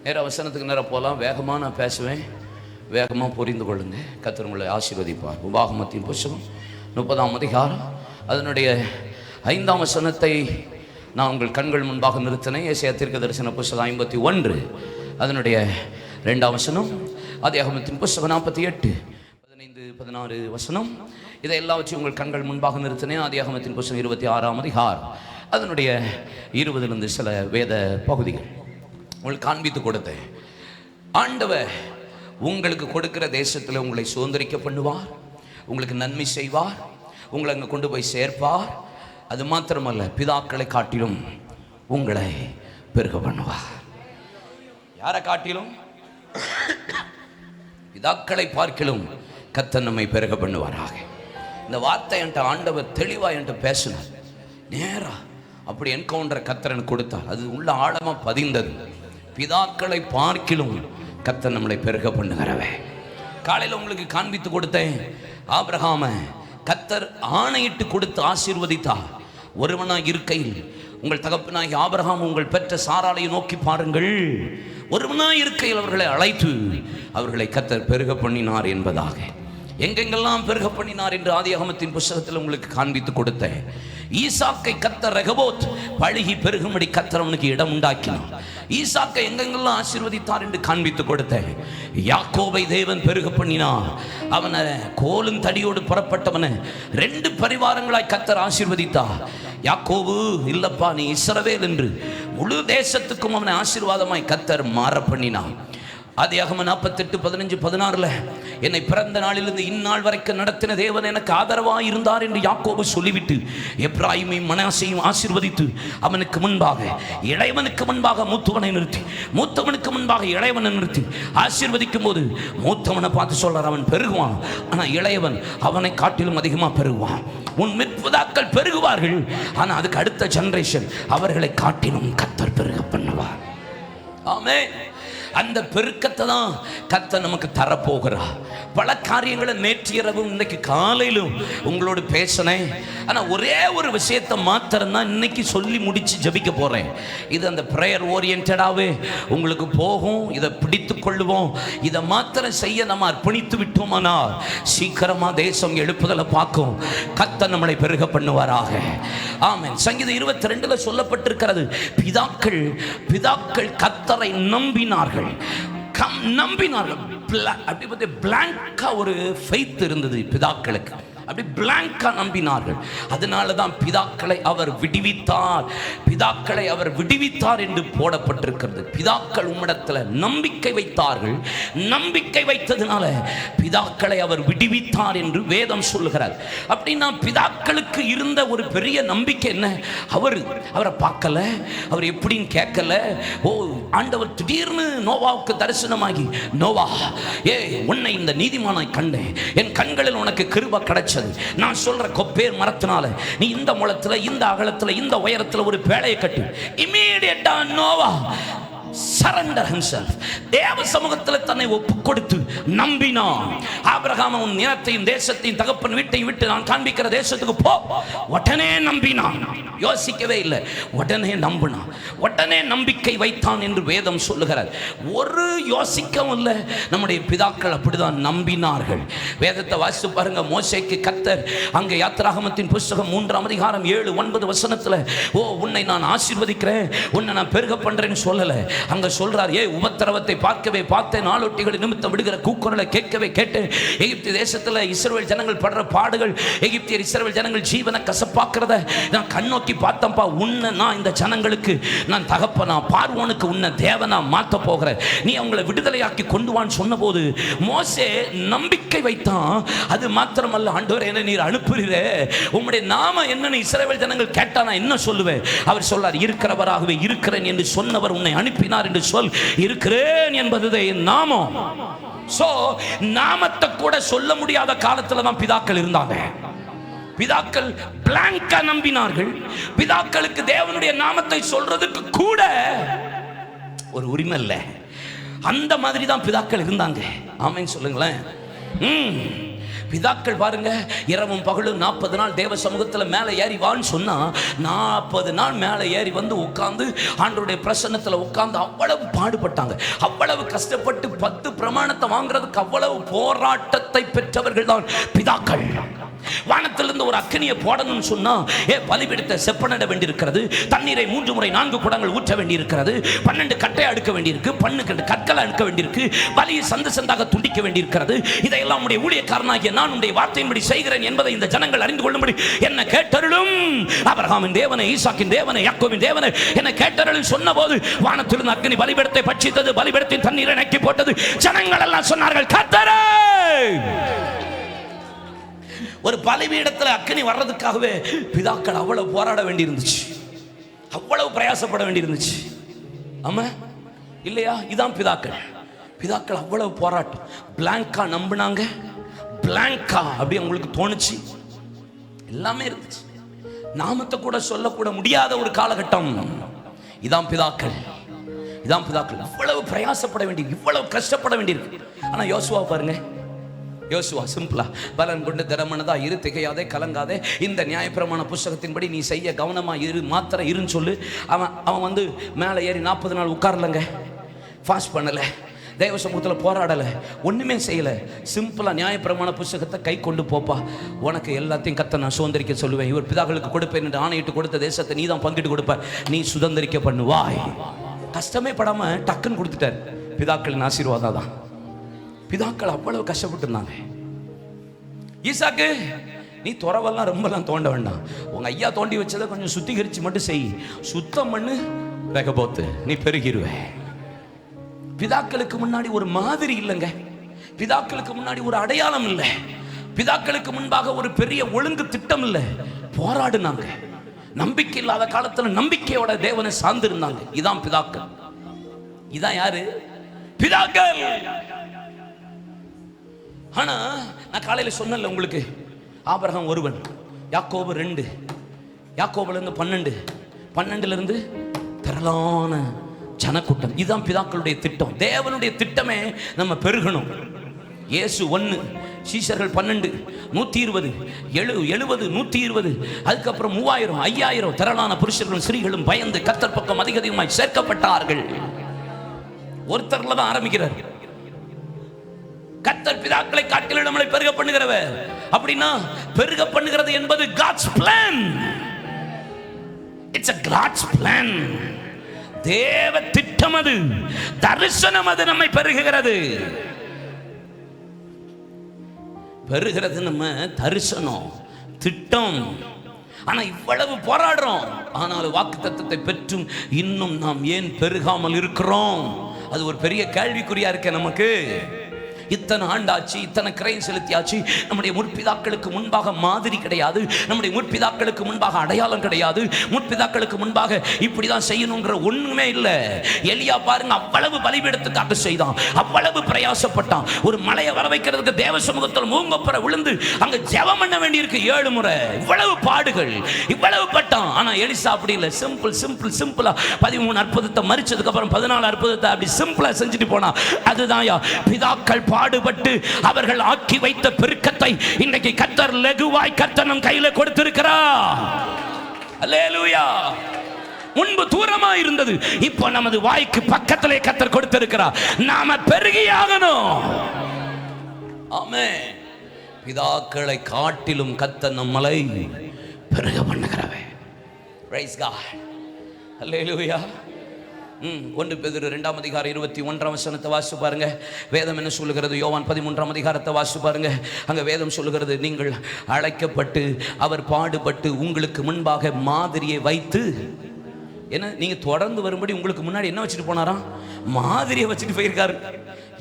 நேராக வசனத்துக்கு நேரம் போகலாம். வேகமாக நான் பேசுவேன், வேகமாக புரிந்து கொள்ளுங்க. கர்த்தர் உங்களை ஆசீர்வதிப்பார். உபாகமத்தின் புத்தகம் 30ஆம் அதிகாரம் அதனுடைய 5ஆம் வசனத்தை நான் உங்கள் கண்கள் முன்பாக நிறுத்தினேன். ஏசாயா தீர்க்கதரிசன புத்தகம் 51 அதனுடைய 2ஆம் வசனம். ஆதியாகமத்தின் புத்தகம் 48 15 16 வசனம். இதை எல்லாவற்றையும் உங்கள் கண்கள் முன்பாக நிறுத்தினேன். ஆதியாகமத்தின் புத்தகம் 26ஆம் அதிகாரம் அதனுடைய 20 சில வேத பகுதிகள் உங்களுக்கு காண்பித்து கொடுத்தேன். ஆண்டவர் உங்களுக்கு கொடுக்கிற தேசத்தில் உங்களை சுதந்திரிக்க பண்ணுவார், உங்களுக்கு நன்மை செய்வார், உங்களை அங்கே கொண்டு போய் சேர்ப்பார். அது மாத்திரமல்ல, பிதாக்களை காட்டிலும் உங்களை பெருக பண்ணுவார். யாரை காட்டிலும்? பிதாக்களை பார்க்கிலும் கர்த்தர் நம்மை பெருக பண்ணுவாராக. இந்த வார்த்தை என்கிட்ட ஆண்டவர் தெளிவாக என்கிட்ட பேசினார். நேரா அப்படி என்கவுண்டர் கர்த்தரன் கொடுத்தார். அது உள்ள ஆழமா பதிந்தது. பிதாக்களை பார்க்கிலும் கர்த்தர் நம்மளை பெருக பண்ணுகிறவே. காலையில் உங்களுக்கு காண்பித்து கொடுத்தேன். ஆபிரகாம கர்த்தர் ஆணையிட்டு கொடுத்து ஆசீர்வதித்தார். ஒருவனாய் இருக்கையில் உங்கள் தகப்பனாகி ஆபிரகாம் உங்கள் பெற்ற சாராளை நோக்கி பாருங்கள், ஒருவனாய் இருக்கையில் அவர்களை அழைத்து அவர்களை கர்த்தர் பெருக பண்ணினார் என்பதாக. எங்கெங்கெல்லாம் பெருக பண்ணினார் என்று ஆதியாகமத்தின் புத்தகத்தில் உங்களுக்கு காண்பித்து கொடுத்தேன். ஈசாக்கை கர்த்தர் ரெகோபோத் பழுகி பெருகும்படி கர்த்தர் அவனுக்கு இடம் உண்டாக்கினார். ஈசாக்கை எங்கெங்கெல்லாம் ஆசீர்வதித்தார் என்று காண்பித்து கொடுத்தேன். யாக்கோபை தேவன் பெருக பண்ணினார். அவனை கோலும் தடியோடு புறப்பட்டவனை 2 பரிவாரங்களாய் கர்த்தர் ஆசீர்வதித்தார். யாக்கோபு இல்லப்பா நீ இஸ்ரவேல் என்று முழு தேசத்துக்கும் அவனை ஆசீர்வாதமாய் கர்த்தர் மாற பண்ணினார். ஆதியாகமம் 48 15 16 என்னை பிறந்த நாளிலிருந்து இந்நாள் வரைக்கும் நடத்தின தேவன் எனக்கு ஆதரவாக இருந்தார் என்று யாக்கோபு சொல்லிவிட்டு எப்ராயிமையும் மனாசையும் ஆசீர்வதித்து அவனுக்கு முன்பாக இளையவனுக்கு முன்பாக மூத்தவனை நிறுத்தி, மூத்தவனுக்கு முன்பாக இளையவனை நிறுத்தி ஆசீர்வதிக்கும் போது மூத்தவனை பார்த்து சொல்றார், அவன் பெருகுவான், ஆனால் இளையவன் அவனை காட்டிலும் அதிகமாக பெருகுவான். உன் முற்பிதாக்கள் பெருகுவார்கள், ஆனால் அதுக்கு அடுத்த ஜெனரேஷன் அவர்களை காட்டிலும் கர்த்தர் பெருக பண்ணுவார். ஆமென். அந்த பெருக்கத்தை தான் கர்த்தர் நமக்கு தரப்போகிறார். பல காரியங்களை நேற்று இரவும் இன்னைக்கு காலையிலும் உங்களோடு பேசினேன். ஆனால் ஒரே ஒரு விஷயத்தை மாத்திரம்தான் இன்னைக்கு சொல்லி முடிச்சு ஜபிக்க போறேன். இது அந்த ப்ரேயர் ஓரியன்டாகவே உங்களுக்கு போகும். இதை பிடித்து கொள்ளுவோம். இதை மாத்திரம் செய்ய நம்ம அர்ப்பணித்து விட்டோமானால் சீக்கிரமா தேசம் எழுப்புதலை பார்க்கும். கர்த்தர் நம்மளை பெருக பண்ணுவாராக. ஆமென். சங்கீதம் 22 சொல்லப்பட்டிருக்கிறது, பிதாக்கள் கர்த்தரை நம்பினார்கள். நம்பினார்கள். அப்படி பார்த்து பிளாங்கா ஒரு ஃபெய்த் இருந்தது பிதாக்களுக்கு. அப்படி பிளாங்கா நம்பினார்கள். அதனால தான் பிதாக்களை அவர் விடுவித்தார், பிதாக்களை அவர் விடுவித்தார் என்று போடப்பட்டிருக்கிறது. பிதாக்கள் உம்மிடத்தில் நம்பிக்கை வைத்தார்கள். நம்பிக்கை வைத்ததுனால பிதாக்களை அவர் விடுவித்தார் என்று வேதம் சொல்லுகிறார். அப்படின்னா பிதாக்களுக்கு இருந்த ஒரு பெரிய நம்பிக்கை என்ன? அவரை பார்க்கல, அவர் எப்படின்னு கேட்கல. ஓ, ஆண்டவர் திடீர்னு நோவாவுக்கு தரிசனமாகி, நோவா உன்னை இந்த நீதிமானாய் கண்டேன், என் கண்களில் உனக்கு கிருபை கிடைச்சது. நான் சொல்ற கொப்பேர் மரத்தினால நீ இந்த முளத்துல, இந்த அகலத்துல, இந்த உயரத்துல ஒரு பேழையை கட்டு. இமீடியட்டா நோவா சரண்டர் himself, தேவ சமூகத்தில் தன்னை ஒப்பு கொடுத்து நம்பினான். ஆபிரகாம் உன் நிலத்தையும் தேசத்தையும் தகப்பன் வீட்டையும் விட்டு நான் காண்பிக்கிற தேசத்துக்கு போ. உடனே நம்பினான், யோசிக்கவே இல்லை, உடனே நம்பினான், உடனே நம்பிக்கை வைத்தான் என்று வேதம் சொல்லுகிறார். ஒரு யோசிக்கவும் இல்லை. நம்முடைய பிதாக்கள் அப்படிதான் நம்பினார்கள். வேதத்தை வாசித்து பாருங்க. மோசேக்கு கர்த்தர் அங்கே யாத்திராகமத்தின் புத்தகம் 3ஆம் அதிகாரம் 7 9 வசனத்துல, ஓ உன்னை நான் ஆசீர்வதிக்கிறேன், உன்னை நான் பெருக பண்றேன்னு சொல்லல. அங்க சொல்றார், உபத்திரவத்தை பார்க்கவே பார்த்தேன், நாளொட்டிகளை நிமித்தம் விடுகிற கூக்குரலை கேட்கவே கேட்டேன். எகிப்து தேசத்துல இஸ்ரவேல் ஜனங்கள் படுற பாடுகள், எகிப்தியர் இஸ்ரவேல் ஜனங்கள் ஜீவனை கசப்பாக்குறத நான் கண்ணோக்கி பார்த்தேன்ப்பா. உன்னை நான் இந்த ஜனங்களுக்கு நான் தகப்பனா, பார்வோனுக்கு உன்னை தேவனா மாத்த போகிறேன், நீ அவங்களை விடுதலையாக்கி கொண்டு வான்னு சொன்ன போது மோசே நம்பிக்கை வைத்தான். அது மாத்திரமல்ல, ஆண்டவரே என்ன நீர் அனுப்புகிறே, உம்முடைய நாம என்னன்னு இஸ்ரவேல் ஜனங்கள் கேட்டா நான் என்ன சொல்லுவேன்? அவர் சொல்றார், இருக்கிறவராகவே இருக்கிறேன் என்று சொன்னவர் உன்னை அனுப்பினார் என்று சொல். இருக்கிறேன் என்பதுதான் என் நாமம். சோ நாமத்தை கூட சொல்ல முடியாத காலத்துல தான் பிதாக்கள் இருந்தாங்க. பிதாக்கள் பிளாங்கா நம்பினார்கள். பிதாக்களுக்கு தேவனுடைய நாமத்தை சொல்றதுக்கு கூட ஒரு உரிமை இல்லை. அந்த மாதிரி தான் பிதாக்கள் இருந்தாங்க. ஆமென் சொல்லுங்களேன். பிதாக்கள் பாருங்க, இரவும் பகலும் 40 நாள் தேவ சமூகத்தில் மேலே ஏறி வான்னு சொன்னா 40 நாள் மேலே ஏறி வந்து உட்கார்ந்து ஆண்டவருடைய பிரசன்னத்தில் உட்கார்ந்து அவ்வளவு பாடுபட்டாங்க. அவ்வளவு கஷ்டப்பட்டு 10 பிரமாணத்தை வாங்குறதுக்கு அவ்வளவு போராட்டத்தை பெற்றவர்கள் தான் பிதாக்கள். வானத்திலிருந்து ஒரு அக்கினியை போடணும்னு சொன்னா பலிபீடத்தை செப்பனிட வேண்டியிருக்கிறது, தண்ணீரை 3 முறை 4 குடங்கள் ஊற்ற வேண்டியிருக்கிறது, 12 கட்டை அடுக்க வேண்டியிருக்கு, 12 கற்களை அடுக்க வேண்டியிருக்கு, பலியை சந்து சந்தாக துண்டிக்க வேண்டியிருக்கிறது. இதையெல்லாம் உடைய ஊழியக்காரனாகிய நான் உடைய வார்த்தையின்படி செய்கிறேன் என்பதை இந்த ஜனங்கள் அறிந்து கொள்ளும்படி என்ன கேட்டருளும். ஆபிரகாமின் தேவனை, ஈசாக்கின் தேவனை, யாக்கோபின் தேவனை என்ன கேட்டருளும் சொன்ன போது வானத்திலிருந்து அக்கினி பலிபீடத்தை பட்சித்தது, பலிபீடத்தின் தண்ணீரை நக்கி போட்டது. ஜனங்கள் எல்லாம் சொன்னார்கள், கர்த்தரே. ஒரு பலிபீடத்தில் அக்கினி வர்றதுக்காகவே பிதாக்கள் அவ்வளவு போராட வேண்டியிருந்துச்சு, அவ்வளவு பிரயாசப்பட வேண்டியிருந்துச்சு. ஆமா இல்லையா? இதான் பிதாக்கள். பிதாக்கள் அவ்வளவு போராட்டம். பிளாங்கா நம்பினாங்க, பிளாங்கா அப்படி உங்களுக்கு தோணுச்சு, எல்லாமே இருந்துச்சு. நாமத்தை கூட சொல்லக்கூட முடியாத ஒரு காலகட்டம். இதான் பிதாக்கள், இதான் பிதாக்கள். இவ்வளவு பிரயாசப்பட வேண்டியது, இவ்வளவு கஷ்டப்பட வேண்டியிருக்கு. ஆனா யோசுவா பாருங்க, யோசுவா சிம்பிளா, பலன் கொண்டு திடமனதா இரு, திகையாதே, கலங்காதே, இந்த நியாயப்பிரமாண புஸ்தகத்தின்படி நீ செய்ய கவனமா இரு, மாத்திர இருன்னு சொல்லு. அவன் வந்து மேலே ஏறி 40 நாள் உட்காரலங்க, ஃபாஸ்ட் பண்ணல, தேவ சமூகத்தில் போராடலை, ஒன்றுமே செய்யலை. சிம்பிளாக நியாயப்பிரமாண புஸ்தகத்தை கை கொண்டு போப்பா, உனக்கு எல்லாத்தையும் கத்த நான் சுதந்திரிக்க சொல்லுவேன். இவர் பிதாக்களுக்கு கொடுப்பேன் என்று ஆணையிட்டு கொடுத்த தேசத்தை நீ தான் பங்கிட்டு கொடுப்ப, நீ சுதந்திரிக்க பண்ணுவாய். கஷ்டமே படாமல் டக்குன்னு கொடுத்துட்டார். பிதாக்களின் ஆசீர்வாதம் தான். பிதாக்கள் அவ்வளவு கஷ்டப்பட்டு இருந்தாங்க. ஈசாக்கு, நீ துறவெல்லாம் ரொம்பலாம் தோண்ட வேண்டாம், உங்க ஐயா தோண்டி வச்சதை கொஞ்சம் சுத்திகரிச்சு மட்டும் செய், சுத்தம் பண்ணு, வேக போத்து நீ பெருகிருவே. பிதாக்களுக்கு முன்னாடி ஒரு மாதிரி இல்லைங்க, பிதாக்களுக்கு முன்னாடி ஒரு அடையாளம் இல்லை, பிதாக்களுக்கு முன்பாக ஒரு பெரிய ஒழுங்கு திட்டம் இல்லை. போராடுனாங்க, நம்பிக்கை இல்லாத காலத்தில் நம்பிக்கையோட தேவனை சார்ந்திருந்தாங்க. இதான் பிதாக்கள். இதான் யாரு? பிதாக்கள். ஆனா நான் காலையில் சொன்னல உங்களுக்கு, ஆபிரகாம் ஒருவன், யாக்கோபு 2, யாக்கோபுல இருந்து 12, 12ல இருந்து திரளான ஜனக்கூட்டம். இதுதான் பிதாக்களுடைய திட்டம். தேவனுடைய திட்டமே நம்ம பெருகணும். இயேசு 1, சீஷர்கள் 12, 120, 70, 120, அதுக்கப்புறம் 3000, 5000 திரளான புருஷர்களும் ஸ்திரீகளும் பயந்து கர்த்தர் பக்கம் அதிக அதிகமாய் சேர்க்கப்பட்டார்கள். ஒருத்தர்ல தான் ஆரம்பிக்கிறார். கர்த்தர் பிதாக்களை காட்டிலும் நம்மளை பெருக பண்ணுகிறவர். அப்படின்னா பெருக பண்ணுகிறது என்பது God's plan. It's a God's plan. தேவ திட்டம் அது, தரிசனம் அது நம்மை பெருகுகிறது. பெருகிறது நம்ம தரிசனம், திட்டம். ஆனா இவ்வளவு போராடுறோம், ஆனால் வாக்குத்தத்தத்தை பெற்றும் இன்னும் நாம் ஏன் பெருகாமல் இருக்கிறோம்? அது ஒரு பெரிய கேள்விக்குறியா இருக்க நமக்கு. இத்தனை ஆண்டாச்சு, இத்தனை கிரையம் செலுத்தியாச்சு, நம்முடைய முற்பிதாக்களுக்கு முன்பாக மாதிரி கிடையாது, நம்முடைய முற்பிதாக்களுக்கு முன்பாக அடையாளம் கிடையாது, முற்பிதாக்களுக்கு முன்பாக இப்படிதான் செய்யணுங்கிற ஒண்ணுமே இல்லை. எலியா பாருங்க, அவ்வளவு பலிபீடத்துக்காக செய்தான், அவ்வளவு பிரயாசப்பட்டான். ஒரு மலையை வர வைக்கிறதுக்கு தேவ சமூகத்தில் மூங்கப்பற விழுந்து அங்க ஜெபம் பண்ண வேண்டியிருக்கு 7 முறை. இவ்வளவு பாடுகள், இவ்வளவு பட்டான். ஆனா எலிசா அப்படி இல்லை, சிம்பிள் சிம்பிள் சிம்பிளா 13 அற்புதத்தை மறிச்சதுக்கு அப்புறம் 14 அற்புதத்தை அப்படி சிம்பிளா செஞ்சுட்டு போனா. அதுதான் பிதாக்கள் பாடுபட்டு அவர்கள் ஆக்கி வைத்த பெருக்கத்தை இன்றைக்கு கர்த்தர் லகுவாய் கர்த்தர் நம் கையில கொடுத்திருக்கிறார். அல்லேலூயா. முன்பு தூரமா இருந்தது, இப்போ நமது வாய்க்கு பக்கத்திலே கர்த்தர் கொடுத்திருக்கிறார். நாம பெருகியாகணும். ஆமென். பிதாக்களை காட்டிலும் கர்த்தர் நம்மளை பெருக பண்ணுகிறவர். Price God. அல்லேலூயா. 1 பேதுரு 2ஆம் அதிகாரம் 21ஆம் வசனத்தை வாசிச்சு பாருங்க. வேதம் என்ன சொல்லுகிறது? யோவான் 13ஆம் அதிகாரத்தை வாசிச்சு பாருங்க. அங்க வேதம் சொல்லுகிறது, நீங்கள் அழைக்கப்பட்டு அவர் பாடுபட்டு உங்களுக்கு முன்பாக மாதிரியை வைத்து, என்ன நீங்க தொடர்ந்து வரும்படி உங்களுக்கு முன்னாடி என்ன வச்சுட்டு போனாராம்? மாதிரியை வச்சுட்டு போயிருக்காரு.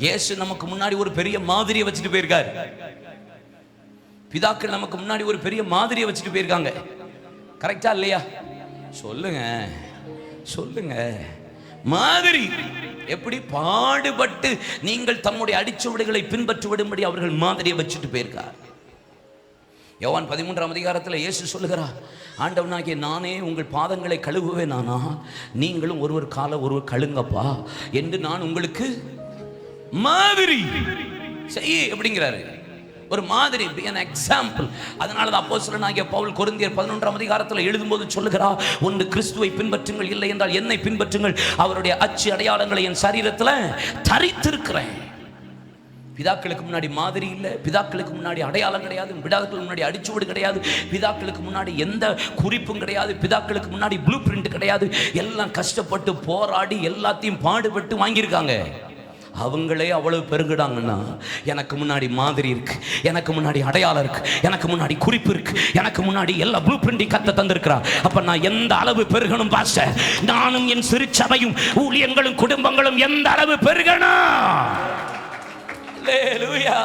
இயேசு நமக்கு முன்னாடி ஒரு பெரிய மாதிரியை வச்சுட்டு போயிருக்காரு. பிதாக்கள் நமக்கு முன்னாடி ஒரு பெரிய மாதிரியை வச்சுட்டு போயிருக்காங்க. கரெக்டா இல்லையா? சொல்லுங்க சொல்லுங்க. மாதிரி எப்படி பாடுபட்டு நீங்கள் தம்முடைய அடிச்சுவடுகளை பின்பற்றுவிடும்படி அவர்கள் மாதிரியை வச்சுட்டு போயிருக்கார். யோவான் 13ஆம் அதிகாரத்தில் இயேசு சொல்லுகிறார், ஆண்டவனாகிய நானே உங்கள் பாதங்களை கழுவுவேன், நானா நீங்களும் ஒருவர் காலை ஒருவர் கழுங்கப்பா என்று நான் உங்களுக்கு மாதிரி செய்ய அப்படிங்கிறாரு. ஒரு மாதிரி, an example. அதனால தான் அப்போஸ்தலனாகிய பவுல் கொரிந்தியர் 11ஆம் அதிகாரத்தில் எழுதும்போது சொல்லுகிறார், ஒன்று கிறிஸ்துவை பின்பற்றுங்கள், இல்லை என்றால் என்னை பின்பற்றுங்கள். அவருடைய அச்சு அடையாளங்களை என் சரீரத்தில் தரித்திருக்கிறேன். பிதாக்களுக்கு முன்னாடி மாதிரி இல்லை, பிதாக்களுக்கு முன்னாடி அடையாளம் கிடையாது, பிதாக்களுக்கு முன்னாடி அடிச்சுவடு கிடையாது, பிதாக்களுக்கு முன்னாடி எந்த குறிப்பும் கிடையாது, பிதாக்களுக்கு முன்னாடி ப்ளூ பிரிண்ட் கிடையாது. எல்லாம் கஷ்டப்பட்டு போராடி எல்லாத்தையும் பாடுபட்டு வாங்கியிருக்காங்க. அவங்களே அவ்வளவு பெருகிடாங்கன்னா எனக்கு முன்னாடி மாதிரி இருக்கு, எனக்கு முன்னாடி அடையாளம் இருக்கு, எனக்கு முன்னாடி குறிப்பு இருக்கு, எனக்கு முன்னாடி எல்லா ப்ளூ பிரிண்டையும் கத்த தந்திருக்கிறார். அப்ப நான் எந்த அளவு பெருகணும் பாஸ்டர்? நானும் என் சிறு சபையும் ஊழியங்களும் குடும்பங்களும் எந்த அளவு பெருகணும்? அல்லேலூயா.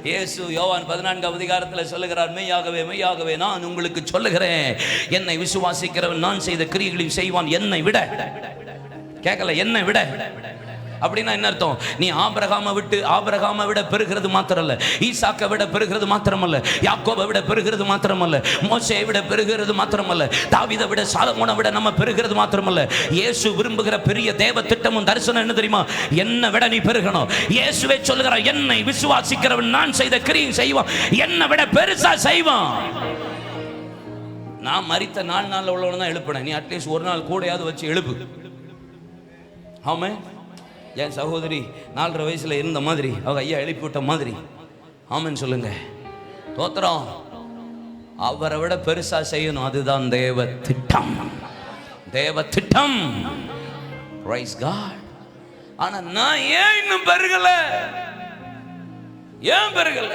இயேசு யோவான் 14ஆம் அதிகாரத்தில் சொல்லுகிறார், மெய்யாகவே மெய்யாகவே நான் உங்களுக்கு சொல்லுகிறேன், என்னை விசுவாசிக்கிறவன் நான் செய்த கிரியைகளையும் செய்வான், என்னை விட. கேட்கல, என்னை விட அப்படின்னா என்ன அர்த்தம்? நீ ஆபிரகாமை விட பெருகிறது மாத்திரமல்ல, ஈசாக்கை விட பெருகிறது மாத்திரமல்ல, யாக்கோபை விட பெருகிறது மாத்திரமல்ல, மோசேயை விட பெருகிறது மாத்திரமல்ல, தாவீதை விட சாலமோனை விட நம்ம பெருகிறது மாத்திரமல்ல. இயேசு விரும்புகிற பெரிய தேவ திட்டமும் தரிசனம் என்ன தெரியுமா? என்னை விட நீ பெருகணும். இயேசுவே சொல்லுகிறார், என்னை விசுவாசிக்கிறவன் நான் செய்த கிரியை செய்வான், என்னை விட பெருசா செய்வான். நான் மரித்த 4 நாள்ல உள்ளவன தான் எழுப்பினேன், நீ அட்லீஸ்ட் ஒரு நாள் கூடையாவது வச்சு எழுப்பு. ஆமே. என் சகோதரி 4.5 வயசுல இருந்த மாதிரி அவங்க ஐயா எழுப்பி விட்ட மாதிரி ஆமேன்னு சொல்லுங்க. தோத்திரம். அவரை விட பெருசா செய்யணும், அதுதான் தேவ திட்டம். தேவ திட்டம். Praise God. ஆனா நான் ஏன் இன்னும் பெருகல? ஏன் பெருகல?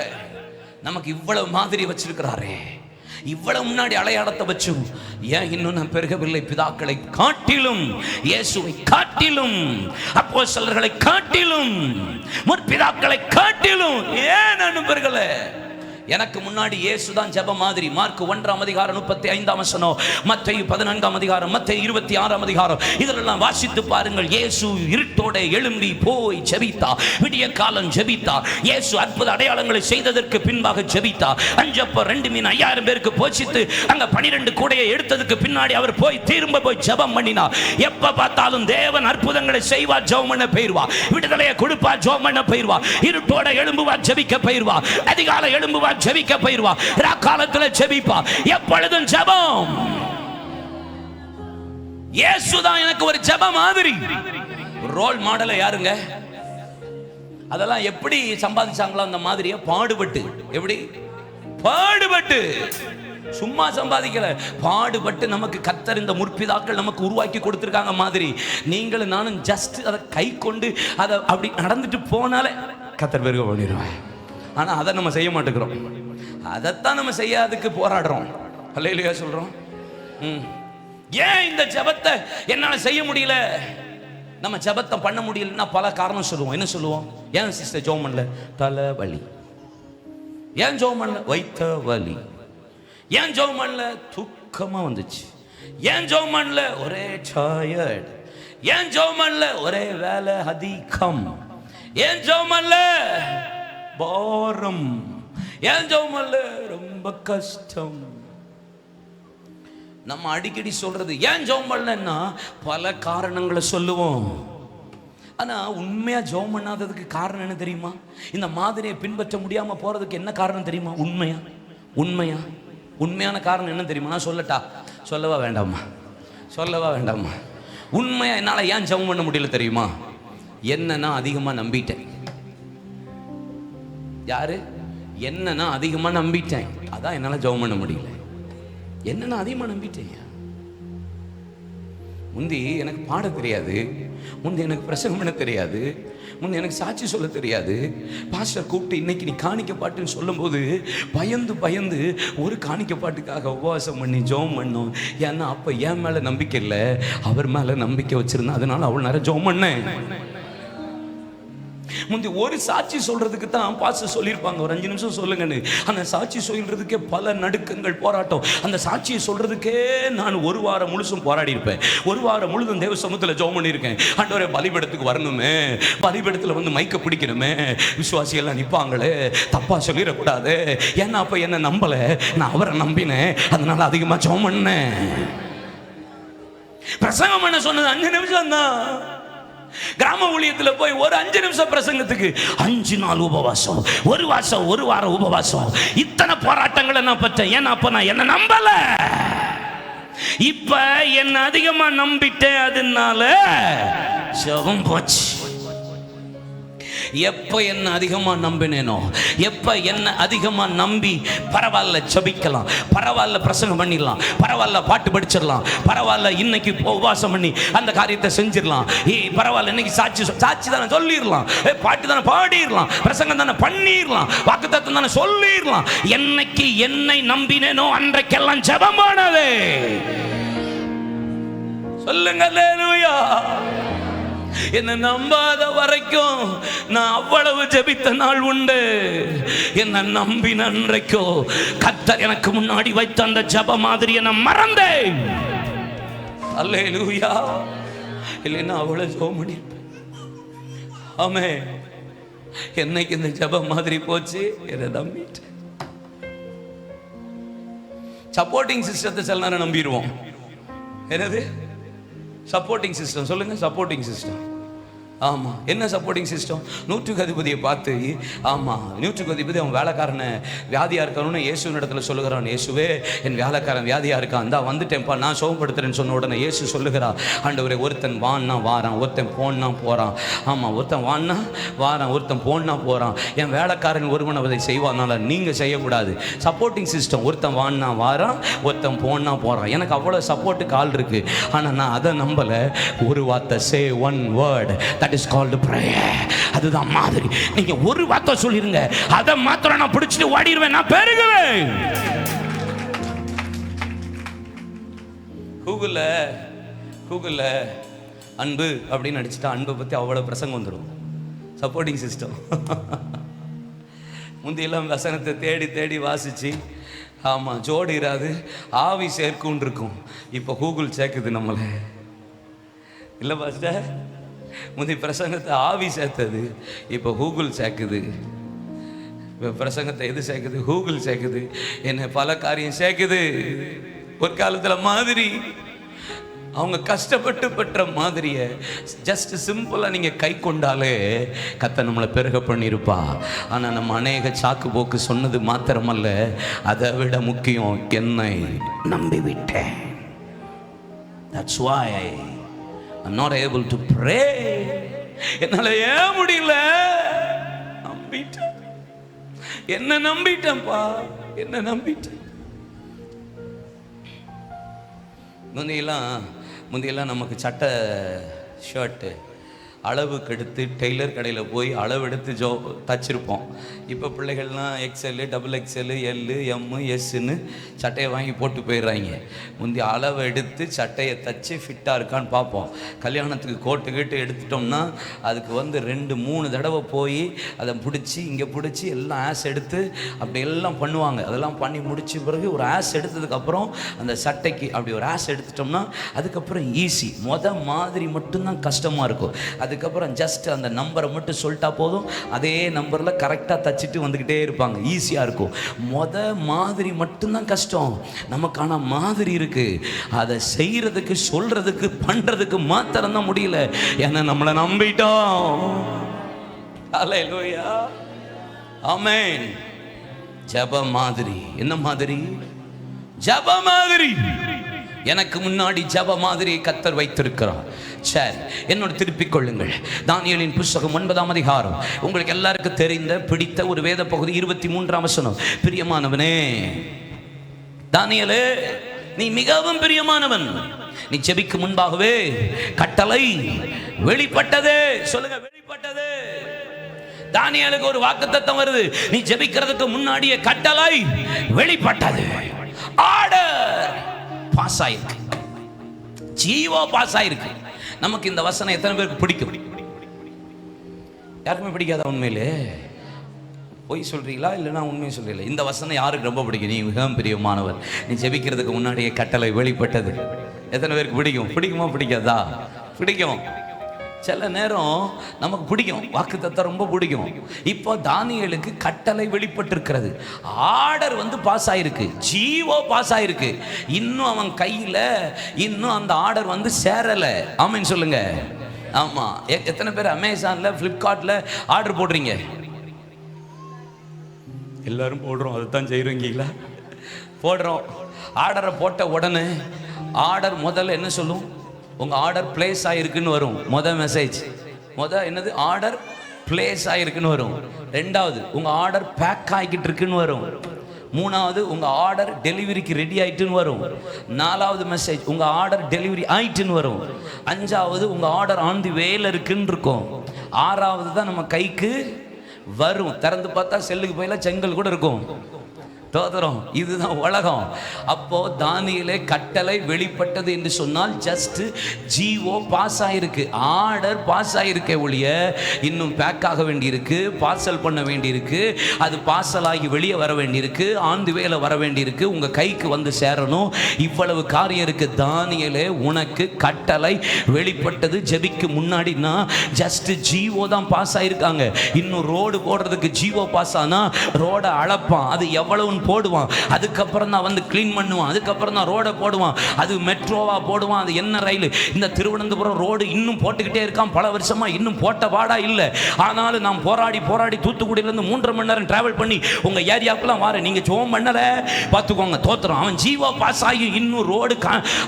நமக்கு இவ்வளவு மாதிரி வச்சிருக்கிறாரே, இவ்வளவு முன்னாடி அடையாளத்தை வச்சும் ஏன் இன்னும் நான் பெருகவில்லை? பிதாக்களை காட்டிலும், இயேசுவை காட்டிலும், அப்போஸ்தலர்களை காட்டிலும், முற்பிதாக்களை காட்டிலும் ஏன் நான் பெருகல? எனக்கு முன்னாடி இயேசு தான் ஜெப மாதிரி. மார்க் 1ஆம் அதிகாரம் 35ஆம் வசனம், மத்தேயு 14ஆம் அதிகாரம், மத்தேயு 26ஆம் அதிகாரம், இதெல்லாம் வாசித்து பாருங்கள். இயேசு இருட்டோட எழும்பி போய் ஜெபித்தார், விடிய காலம் ஜெபித்தார். இயேசு அற்புத அடையாளங்களை செய்ததற்கு பின்பாக ஜெபித்தார். 5 அப்பம் 2 மீன் 5000 பேருக்கு போஷித்து அங்க 12 கூடையை எடுத்ததுக்கு பின்னாடி அவர் போய் திரும்ப போய் ஜெபம் பண்ணினார். எப்ப பார்த்தாலும் தேவன் அற்புதங்களை செய்வார், ஜெபம் பண்ண போயிருவார். விடுதலையை கொடுப்பார், ஜெபம் பண்ண போயிருவார். இருட்டோட எழும்புவார், ஜெபிக்க போயிருவார். அதிகாலை எழும்புவார், ஜெபிக்க போயிருவா. ராக்காலத்துல ஜெபிப்பா. எப்பொழுதும் ஜெபம். இயேசுதான் எனக்கு ஒரு ஜெப மாதிரி. ரோல் மாடல் யாருங்க? அதெல்லாம் எப்படி சம்பாதிச்சாங்களோ அந்த மாதிரியே பாடுபட்டு. எப்படி பாடுபட்டு? சும்மா சம்பாதிக்கல, பாடுபட்டு நமக்கு கர்த்தர் இந்த முற்பிதாக்கள் நமக்கு உருவாக்கி கொடுத்திருக்காங்க மாதிரி. நீங்களும் நானும் ஜஸ்ட் அதை கை கொண்டு அதை அப்படி நடந்துட்டு போனாலே கர்த்தர் பெருக பண்ணிடுவேன். ஆனா அதை நம்ம செய்ய மாட்டேங்கிறோம். அதைத்தான் நம்ம செய்யாததுக்கு போராடுறோம். அல்லேலூயா சொல்றோம். ஏன் இந்த ஜெபத்தை என்னால செய்ய முடியல? நம்ம ஜெபத்தை பண்ண முடியலன்னா பல காரணம் சொல்லுவோம். என்ன சொல்லுவோம்? ஏன் சிஸ்டர் ஜெபம் பண்ணல? தலைவலி. ஏன் ஜெபம் பண்ணல? வைத்த வலி. ஏன் ஜெபம் பண்ணல? தூக்கமா வந்துச்சு. ஏன் ஜெபம் பண்ணல? ஒரே டயர்ட். ஏன் ஜெபம் பண்ணல? ஒரே வேலை அதிகம். ஏன் ஜெபம் பண்ணல? பாரம். ஏன் ஜெபம் பண்ணல? ரொம்ப கஷ்டம். நம்ம அடிக்கடி சொல்றது ஏன் ஜெபம் பண்ணலன்னா பல காரணங்களை சொல்லுவோம். ஆனா உண்மையா ஜெபம் பண்ணாததுக்கு காரணம் என்ன தெரியுமா? இந்த மாதிரியை பின்பற்ற முடியாம போறதுக்கு என்ன காரணம் தெரியுமா? உண்மையான காரணம் என்ன தெரியுமா? நான் சொல்லட்டா? சொல்லவா வேண்டாமா? உண்மையா என்னால ஏன் ஜெபம் பண்ண முடியல தெரியுமா? என்னன்னா அதிகமா நம்பிட்டேன். யாரு? என்னன்னா அதிகமா நம்பிட்டேன். அதான் என்னால ஜெபம் பண்ண முடியல. என்னன்னா அதிகமா நம்பிட்டேன். முந்தி எனக்கு பாட தெரியாது, முந்தி எனக்கு பிரசங்கம் பண்ண தெரியாது, முந்தி எனக்கு சாட்சி சொல்ல தெரியாது. பாஸ்டர் கூப்பிட்டு இன்னைக்கு நீ காணிக்க பாட்டுன்னு சொல்லும்போது பயந்து ஒரு காணிக்க பாட்டுக்காக உபவாசம் பண்ணி ஜெபம் பண்ணோம். ஏன்னா அப்ப என் மேல நம்பிக்கை இல்லை, அவர் மேல நம்பிக்கை வச்சிருந்தேன். அதனால அவள் நேரம் ஜெபம் பண்ணேன். முந்தி ஒரு சாட்சி சொல்றதுக்கு தான் பாஸ்டர் சொல்லியிருப்பாங்க, ஒரு 5 நிமிஷம் சொல்லுங்கன்னு. அந்த சாட்சி சொல்றதுக்கே பல நடுக்கங்கள், போராட்டம். அந்த சாட்சியை சொல்றதுக்கே நான் 1 வாரம் முழுசும் போராடி இருப்பேன். 1 வாரம் முழுதும் தேவ சமூகத்தில் ஜெபம் பண்ணியிருக்கேன். ஆண்டவரே பலிபீடத்துக்கு வரணுமே, பலிபீடத்தில் வந்து மைக்க பிடிக்கணுமே, விசுவாசிகள் நிற்பாங்களே, தப்பா சொல்லிடக்கூடாது. ஏன்னா அப்ப என்ன நம்பல, நான் அவரை நம்பினேன். அதனால அதிகமா ஜெபம் பண்ணேன். பிரசங்கம் பண்ண சொன்னது 5 நிமிஷம் தான். கிராம ஊழியத்தில் போய் ஒரு 5 நிமிஷம் பிரசங்கத்துக்கு 5 நாள் உபவாசம், ஒரு வாசம், ஒரு வாரம் உபவாசம். இத்தனை போராட்டங்களை நான் பற்றேன். ஏன்னா அப்ப நான் என்ன நம்பல. இப்ப என்ன அதிகமா நம்பிட்டேன், அதனால ஜெபம் போச்சு. எப்ப என்ன அதிகமா நம்பினேனோ, எப்ப என்ன அதிகமா நம்பி பரவாயில்ல ஜெபிக்கலாம், பரவாயில்ல பிரசங்கம் பண்ணிடலாம், பரவாயில்ல பாட்டு படிச்சிடலாம், பரவாயில்ல இன்னைக்கு உபவாசம் பண்ணி அந்த காரியத்தை செஞ்சிடலாம், பரவாயில்ல இன்னைக்கு சாட்சி தானே சொல்லிடலாம், பாட்டு தானே பாடிடலாம், பிரசங்கம் தானே பண்ணிடலாம், வாக்குத்தத்தம் தானே சொல்லிடலாம். என்னைக்கு என்னை நம்பினேனோ அன்றைக்கெல்லாம் ஜெபம் போனது. சொல்லுங்க அல்லேலூயா. என்ன நம்பாத வரைக்கும் நான் அவ்வளவு ஜெபித்த நாள் உண்டு. என்ன நம்பின அன்றைக்கோ கர்த்தர் எனக்கு முன்னாடி வைத்த அந்த ஜெப மாதிரியை நான் மறந்தேன். அல்லேலூயா. இல்லைன்னா அவ்வளவு ஜெபம் பண்ணிருப்பேன். ஆமென். என்னைக்கு இந்த ஜெப மாதிரி போச்சு, என்ன நம்பிட்டேன். சப்போர்ட்டிங் சிஸ்டத்தை சில நேரம் நம்பிடுவோம். என்னது சப்போர்ட்டிங் சிஸ்டம்? சொல்லுங்க, சப்போர்ட்டிங் சிஸ்டம். ஆமா, என்ன சப்போர்ட்டிங் சிஸ்டம்? நூற்றுக்கு அதிபதியை பார்த்து, ஆமா நூற்றுக்கு அதிபதி அவன் வேலைக்காரனை வியாதியா இருக்கான்னு இயேசுவின் இடத்துல சொல்லுகிறான். இயேசுவே, என் வேலைக்காரன் வியாதியா இருக்கான், இந்தா வந்துட்டேன்ப்பா, நான் சுகப்படுத்துறேன்னு சொன்ன உடனே இயேசு சொல்லுகிறான், ஆண்டவரே, ஒருத்தன் வான்னா வாரான், ஒருத்தன் போன்னா போறான். ஆமா, ஒருத்தன் வான்னா வாரான், ஒருத்தன் போன்னா போறான். என் வேலைக்காரன் ஒருவன் அதை செய்வானால நீங்க செய்யக்கூடாது. Supporting system. ஒருத்தன் வான்னா வாரான், ஒருத்தன் போன்னா போறான். எனக்கு அவ்வளவு சப்போர்ட்டுக்கு ஆள் இருக்கு. ஆனா நான் அதை நம்பல. ஒரு வார்த்தை, say one word, that is called prayer. அதுதான் மாதிரி. நீங்க ஒரு வார்த்தை சொல்லிருங்க, அதை மாத்திரம் நான் பிடிச்சிட்டு ஓடிடுவேன், நான் பெருகுவேன். கூகுள்ல அன்பு அப்படின்னு அடிச்சுட்டா அன்பை பத்தி அவ்வளவு பிரசங்கம் வந்துடும். Supporting system. முந்தியெல்லாம் வசனத்தை தேடி தேடி வாசிச்சு, ஆமா ஜோடி இராது ஆவி சேர்க்கும் இருக்கும். இப்போ கூகுள் சேர்க்குது நம்மளை. இல்லை பாஸ்டர், முந்தி பிரசங்கத்தை ஆவி சேர்த்தது, இப்போ கூகுள் சேர்க்குது. இப்போ பிரசங்கத்தை எது சேர்க்குது? கூகுள் சேர்க்குது. என்ன பல காரியம் சேர்க்குது. ஒரு காலத்தில் மாதிரி அவங்க கஷ்டப்பட்டு பெற்ற மாதிரியை ஜஸ்ட் சிம்பிளாக நீங்கள் கை கொண்டாலே கர்த்தர் நம்மளை பெருக பண்ணியிருப்பா. ஆனால் நம்ம அநேக சாக்கு போக்கு சொன்னது மாத்திரமல்ல, அதை விட முக்கியம், என்னை நம்பிவிட்டேன். That's why I'm not able to pray. என்னால ஏன் முடியல? நம்பிட்டேன். என்ன நம்பிட்டேன்ப்பா, என்ன நம்பிட்டேன். முந்தையெல்லாம் நமக்கு சட்டை ஷர்ட்டு அளவுக்கு எடுத்து டெய்லர் கடையில் போய் அளவெடுத்து தச்சிருப்போம். இப்போ பிள்ளைகள்லாம் XL, XXL, L, M, Sன்னு சட்டையை வாங்கி போட்டு போயிடுறாங்க. முந்தைய அளவை எடுத்து சட்டையை தச்சு ஃபிட்டாக இருக்கான்னு பார்ப்போம். கல்யாணத்துக்கு கோட்டு கீட்டு எடுத்துட்டோம்னா அதுக்கு 2-3 தடவை போய் அதை பிடிச்சி இங்கே பிடிச்சி எல்லாம் ஆஸ் எடுத்து அப்படி எல்லாம் பண்ணுவாங்க. அதெல்லாம் பண்ணி முடிச்ச பிறகு ஒரு ஆஸ் எடுத்ததுக்கப்புறம் அந்த சட்டைக்கு அப்படி ஒரு ஆஸ் எடுத்துட்டோம்னா அதுக்கப்புறம் ஈஸி. மாதிரி மட்டும்தான் கஷ்டமாக இருக்கும். அதுக்கப்புறம் ஜஸ்ட் அந்த நம்பரை மட்டும் சொல்லிட்டா போதும், அதே நம்பரில் கரெக்டாக தச்சுட்டு வந்துக்கிட்டே இருப்பாங்க, ஈஸியாக இருக்கும். மாதிரி மட்டும்தான் கஷ்டம். நமக்கான மாதிரி இருக்கு, அதை செய்யறதுக்கு சொல்றதுக்கு பண்றதுக்கு மாத்திரம் தான் முடியல. ஏன்னா நம்மளை நம்பிட்டோம். ஹல்லேலூயா, ஆமென். ஜெப மாதிரி. என்ன மாதிரி? ஜெப மாதிரி. எனக்கு முன்னாடி ஜெப மாதிரி கர்த்தர் வைத்திருக்கிறார். சரி, என்னோட திருப்பிக் கொள்ளுங்கள். தானியேலின் புத்தகம் 9ஆம் அதிகாரம். உங்களுக்கு எல்லாருக்கும் தெரிந்த பிடித்த ஒரு வேத பகுதி 23ஆம் வசனம். பிரியமானவனே தானியேலே, நீ மிகவும் பிரியமானவன். நீ ஜெபிக்கு முன்பாகவே கட்டளை வெளிப்பட்டது. சொல்லுங்க, வெளிப்பட்டது. தானியேலுக்கு ஒரு வாக்குத்தத்தம் வருது. நீ ஜெபிக்கிறதுக்கு முன்னாடியே கட்டளை வெளிப்பட்டது. ஆர்டர் பாஸ் ஆயிருக்கு, ஜீவோ பாஸ் ஆயிருக்கு. நமக்கு இந்த வசனம் எத்தனை பேருக்கு பிடிக்கும்? யாருக்குமே பிடிக்காதா? உண்மையிலே பொய் சொல்றீங்களா இல்லைன்னா உண்மையை சொல்றீங்களா? இந்த வசனம் யாருக்கு ரொம்ப பிடிக்கும்? நீ மிகவும் பிரியமானவர், நீ ஜெபிக்கிறதுக்கு முன்னாடியே கட்டளை வெளிப்பட்டது. எத்தனை பேருக்கு பிடிக்கும்? பிடிக்குமா பிடிக்காதா? பிடிக்கும். சில நேரம் நமக்கு பிடிக்கும், வாக்குத்தத்தம் ரொம்ப பிடிக்கும். இப்போ தானியேலுக்கு கட்டளை வெளிப்பட்டிருக்கிறது. ஆர்டர் பாஸ் ஆயிருக்கு, ஜீவோ பாஸ் ஆயிருக்கு. இன்னும் அவன் கையில் இன்னும் அந்த ஆர்டர் சேரலை. ஆமென் சொல்லுங்க. ஆமா, எத்தனை பேர் அமேசான்ல பிளிப்கார்ட்ல ஆர்டர் போடுறீங்க? எல்லாரும் போடுறோம், அதுதான் செய்றீங்களா? போடுறோம். ஆர்டரை போட்ட உடனே ஆர்டர் முதல்ல என்ன சொல்லும்? உங்க ஆர்டர் பிளேஸ் ஆயிருக்குன்னு வரும். மெசேஜ் என்னது? ஆர்டர் பிளேஸ் ஆயிருக்குன்னு வரும். ரெண்டாவது, உங்க ஆர்டர் பேக் ஆகிக்கிட்டு இருக்குன்னு வரும். மூணாவது, உங்க ஆர்டர் டெலிவரிக்கு ரெடி ஆயிட்டுன்னு வரும். நாலாவது மெசேஜ், உங்க ஆர்டர் டெலிவரி ஆயிட்டுன்னு வரும். அஞ்சாவது, உங்க ஆர்டர் ஆன் தி வேல இருக்குன்னு இருக்கும். ஆறாவது தான் நம்ம கைக்கு வரும். திறந்து பார்த்தா செல்லுக்கு போயில செங்கல் கூட இருக்கும். தோதரம், இதுதான் உலகம். அப்போ தானியேலே கட்டளை வெளிப்பட்டது என்று சொன்னால் ஜஸ்ட் ஜிஓ பாஸ் ஆயிருக்கு, ஆர்டர் பாஸ் ஆயிருக்கே ஒழிய இன்னும் பேக் ஆக வேண்டியிருக்கு, பார்சல் பண்ண வேண்டியிருக்கு, அது பார்சல் ஆகி வெளியே வர வேண்டியிருக்கு, ஆந்து வேலை வர வேண்டியிருக்கு, உங்க கைக்கு வந்து சேரணும். இவ்வளவு காரியம் இருக்கு. தானியேலே உனக்கு கட்டளை வெளிப்பட்டது. ஜெபிக்கு முன்னாடினா ஜஸ்ட் ஜிஓ தான் பாஸ் ஆயிருக்காங்க. இன்னும் ரோடு போடுறதுக்கு ஜிஓ பாஸ் ஆனா ரோட அளப்பான், அது எவ்வளவு போடுவான், அதுக்கப்புறம் தான் வந்து கிளீன் பண்ணுவான், அதுக்கப்புறம் தான் ரோட போடுவான், அது மெட்ரோவா போடுவான், அது என்ன ரயில். இந்த திருவனந்தபுரம் ரோடு இன்னும் போட்டுக்கிட்டே இருக்கான், பல வருஷமா இன்னும் போட்ட பாடா இல்லை. ஆனாலும் நான் போராடி தூத்துக்குடியிலேருந்து 3.5 மணி நேரம் டிராவல் பண்ணி உங்க ஏரியாவுக்குலாம் வரேன். நீங்க ஜோம் பண்ணல பார்த்துக்கோங்க. தோத்துறோம். அவன் ஜீவோ பாஸ் ஆகி இன்னும் ரோடு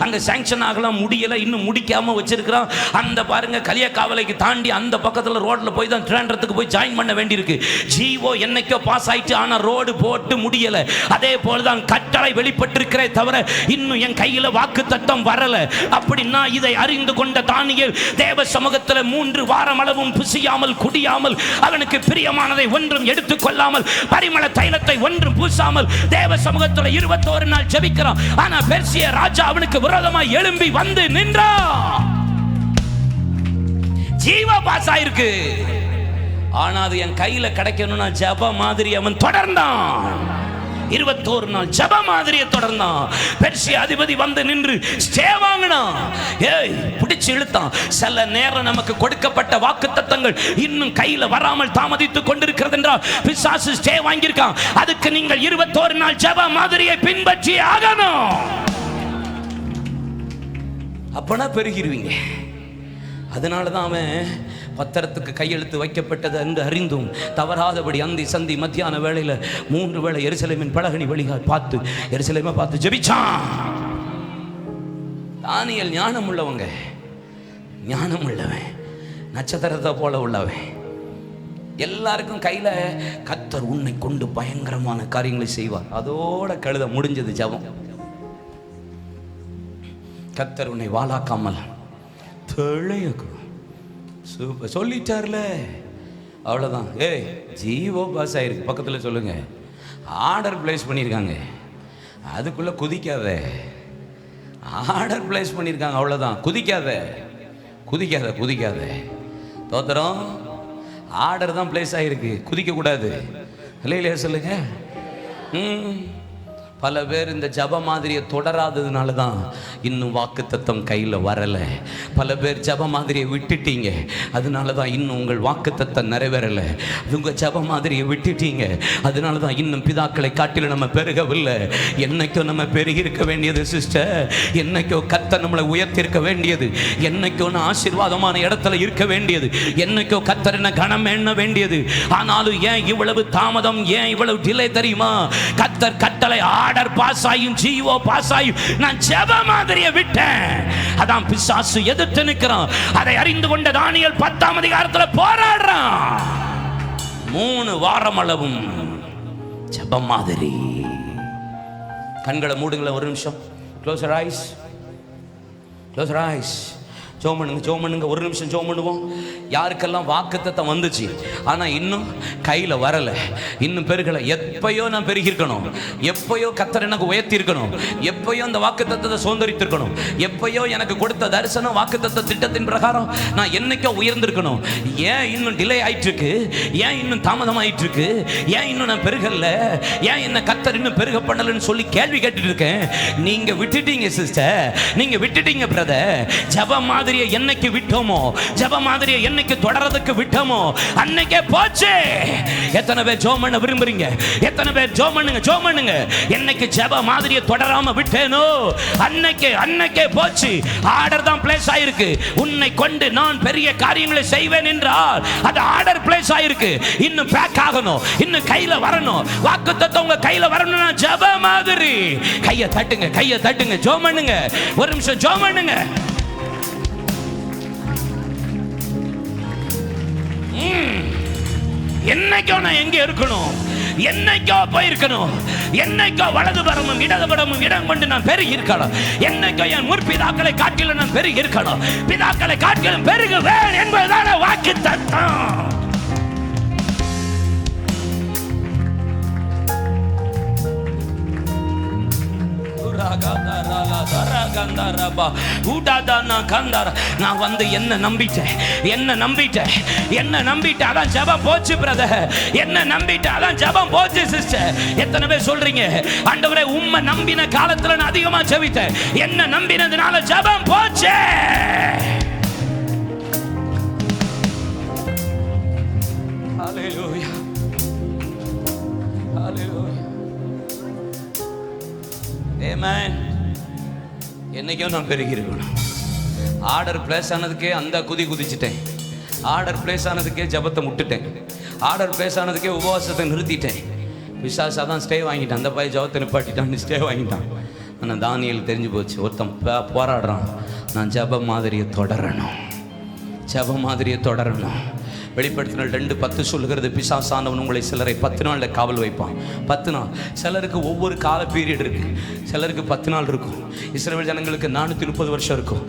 அங்க சாங்ஷன் ஆகலாம், முடியல, இன்னும் முடிக்காம வச்சிருக்கிறான். அந்த பாருங்க களியக்காவலைக்கு தாண்டி அந்த பக்கத்துல ரோட்ல போய் தான் ட்ராண்டத்துக்கு போய் ஜாயின் பண்ண வேண்டியிருக்கு. ஜீவோ என்னைக்கோ பாஸ் ஆயிட்டு, ஆனா ரோடு போட்டு முடியல. அதே போலதான் கட்டளை வெளிப்பட்டிருக்கிறே தவிர இன்னும் என் கையில வாக்குத்தத்தம் வரல. அப்படின்னா இதை அறிந்து கொண்ட தானியேல் தேவ சமூகத்தில் 3 வாரம் அளவும் புசியாமல் குடியாமல் அவனுக்கு பிரியமானதை ஒன்றும் எடுத்துக்கொள்ளாமல் பரிமள தைலத்தை ஒன்றும் பூசாமல் தேவ சமூகத்தில் 21 நாள் ஜெபிக்கிறான். ஆனா பெர்சிய ராஜா அவனுக்கு விரோதமாய் எழும்பி வந்து நின்றான். ஜீவ பாஸ் ஆயிருக்கு, ஆனா அது என் கையில கிடைக்கணும்னா ஜப மாதிரி அவன் தொடர்ந்தான். 21 நாள் ஜப மாதிரியை தொடர்ந்தான். பெர்சிய அதிபதி வந்து நின்று ஸ்டே வாங்கினான். பிடிச்சு இழுத்தான். சில நேரம் நமக்கு கொடுக்கப்பட்ட வாக்குத்தத்தங்கள் இன்னும் கையில வராமல் தாமதித்துக் கொண்டிருக்கிறது என்றால் பிசாசு ஸ்டே வாங்கியிருக்கான். அதுக்கு நீங்கள் 21 நாள் ஜப மாதிரியை பின்பற்றி ஆகணும். அப்பனா பெருகிருவீங்க. அதனாலதான் அவன் பத்திரத்துக்கு கையெழுத்து வைக்கப்பட்டது என்று அறிந்தும் தவறாதபடி அந்தி சந்தி மத்தியான வேளையில 3 வேளை எருசலேமின் பலகணி வழியாக பார்த்து எருசலேமை பார்த்து ஜெபிச்சான். தானியேல் ஞானம் உள்ளவங்க, ஞானம் உள்ளவன், நட்சத்திரத்தை போல உள்ளவன். எல்லாருக்கும் கையில கர்த்தர் உன்னை கொண்டு பயங்கரமான காரியங்களை செய்வார். அதோட கழுத முடிஞ்சது ஜெபம். கர்த்தர் உன்னை வாளாக்காமல் சூப்பர் சொல்லிட்டார்ல, அவ்வளோதான். ஜீவோ பாஸ் ஆயிருக்கு. பக்கத்தில் சொல்லுங்க, ஆர்டர் பிளேஸ் பண்ணியிருக்காங்க, அதுக்குள்ள குதிக்காத. ஆர்டர் பிளேஸ் பண்ணியிருக்காங்க, அவ்வளோதான். குதிக்காத. தோத்திரம், ஆர்டர் தான் பிளேஸ் ஆகிருக்கு, குதிக்கக்கூடாது. இல்லையா சொல்லுங்க. பல பேர் இந்த ஜப மாதிரியை தொடராததுனால தான் இன்னும் வாக்குத்தத்தம் கையில் வரலை. பல பேர் ஜப மாதிரியை விட்டுட்டீங்க, அதனால தான் இன்னும் உங்கள் வாக்குத்தத்தம் நிறைவேறலை. உங்கள் ஜப மாதிரியை விட்டுட்டீங்க, அதனால தான் இன்னும் பிதாக்களை காட்டில நம்ம பெருகவில்லை. என்னைக்கோ நம்ம பெருகி இருக்க வேண்டியது சிஸ்டர், என்னைக்கோ கர்த்தர் நம்மளை உயர்த்திருக்க வேண்டியது, என்னைக்கோ நான் ஆசீர்வாதமான இடத்துல இருக்க வேண்டியது, என்னைக்கோ கர்த்தர் என்ன கனம் எண்ண வேண்டியது. ஆனாலும் ஏன் இவ்வளவு தாமதம், ஏன் இவ்வளவு டிலே தெரியுமா? கர்த்தர் கட்டளை ஆர்டர் பாஸ் ஆயும் ஜீவோ பாஸ் ஆயும் நான் ஜெப மாதிரியை விட்டேன். அதான் பிசாசு எதிர்த்து நிற்கிறான். அதை அறிந்து கொண்ட தானியேல் 10ஆம் அதிகாரத்தில் போராடுறான். 3 வாரம் அளவும் ஜெப மாதிரி. கண்களை மூடுங்களேன் ஒரு நிமிஷம். Close your eyes. ஜெபம் பண்ணுங்க. ஒரு நிமிஷம் ஜெபம் பண்ணுவோம். யாருக்கெல்லாம் வாக்குத்தத்தம் வந்துச்சு ஆனா இன்னும் கையில வரல, இன்னும் பெருகல. எப்பயோ நான் பெருகிருக்கணும், எப்பயோ கர்த்தர் எனக்கு உயர்த்தி இருக்கணும், எப்பயோ அந்த வாக்குத்தத்தத்தை சுதந்திரித்திருக்கணும், எப்பயோ எனக்கு கொடுத்த தரிசனம் வாக்குத்தத்த திட்டத்தின் பிரகாரம் நான் என்னைக்கோ உயர்ந்திருக்கணும். ஏன் இன்னும் டிலே ஆயிட்டு இருக்கு? ஏன் இன்னும் தாமதம் ஆயிட்டு இருக்கு? ஏன் இன்னும் நான் பெருகல? ஏன் என்ன கர்த்தர் இன்னும் பெருக பண்ணலன்னு சொல்லி கேள்வி கேட்டுட்டு இருக்கேன். நீங்க விட்டுட்டீங்க சிஸ்டர், நீங்க விட்டுட்டீங்க பிரதர். ஜெப மாதிரியை என்னைக்கு விட்டோமோ, ஜெப மாதிரியை என்னைக்கு தொடர்றதுக்கு விட்டோமோ அன்னைக்கே போச்சு. எத்தனை பேர் ஜெபம் பண்ண விரும்புறீங்க? எத்தனை பேர் ஜெபம் பண்ணுங்க. என்னைக்கு ஜெப மாதிரியை தொடராம விட்டேனோ அன்னைக்கே போச்சு. ஆர்டர் தான் பிளேஸ் ஆயிருக்கு. உன்னை கொண்டு நான் பெரிய காரியங்களை செய்வேன் என்றால் அது ஆர்டர் பிளேஸ் ஆயிருக்கு. இன்னும் பேக் ஆகணும், இன்னும் கையில வரணும். வாக்குத்தத்தம் உங்க கையில வரணும்னா ஜெப மாதிரி கையை தட்டுங்க, ஜெபம் பண்ணுங்க. ஒரு நிமிஷம் ஜெபம் பண்ணுங்க. என்னைக்கோ நான் எங்க இருக்கணும், என்னைக்கோ போயிருக்கணும், என்னைக்கோ வலது பரமும் இடது பரமும் இடம் கொண்டு நான் பெருகி இருக்கணும். என்னைக்கோ என் முற்பிதாக்களை காட்டிலும் நான் பெருகி இருக்கணும். பிதாக்களை காட்டிலும் பெருகுவேன் என்பதுதான் வாக்குத்தத்தம். நான் வந்து என்ன நம்பிட்டேன் அதான் ஜெபம் போச்சு பிரதர். என்ன நம்பிட்டேன் அதான் ஜெபம் போச்சு சிஸ்டர். எத்தனை பேர் சொல்றீங்க, ஆண்டவரே உம்மை நம்பின காலத்துல நான் அதிகமா ஜெபித்தேன், என்ன நம்பினதுனால ஜெபம் போச்சு. ஹalleluya, ஹalleluya, ஆமென். என்னைக்கும் நான் பெருகி இருக்கணும். ஆர்டர் பிளேஸ் ஆனதுக்கே அந்த குதிச்சிட்டேன். ஆர்டர் பிளேஸ் ஆனதுக்கே ஜபத்தை முட்டுட்டேன். ஆர்டர் பிளேஸ் ஆனதுக்கே உபவாசத்தை நிறுத்திட்டேன். பிசாசு அதான் ஸ்டே வாங்கிட்டான். அந்த பையன் ஜபத்தை நிப்பாட்டிட்டான், ஸ்டே வாங்கிட்டான். ஆனால் தானியேல் தெரிஞ்சு போச்சு, ஒருத்தன் போராடுறான். நான் ஜப மாதிரியை தொடரணும். வெளிப்படுத்தினால் 2:10 சொல்லுகிறது, பிசாசானவன் உங்களை சிலரை 10 நாளில் காவல் வைப்பான். 10 நாள். சிலருக்கு ஒவ்வொரு கால பீரியட் இருக்கு. சிலருக்கு 10 நாள் இருக்கும். இஸ்ரவேல் ஜனங்களுக்கு 430 வருஷம் இருக்கும்.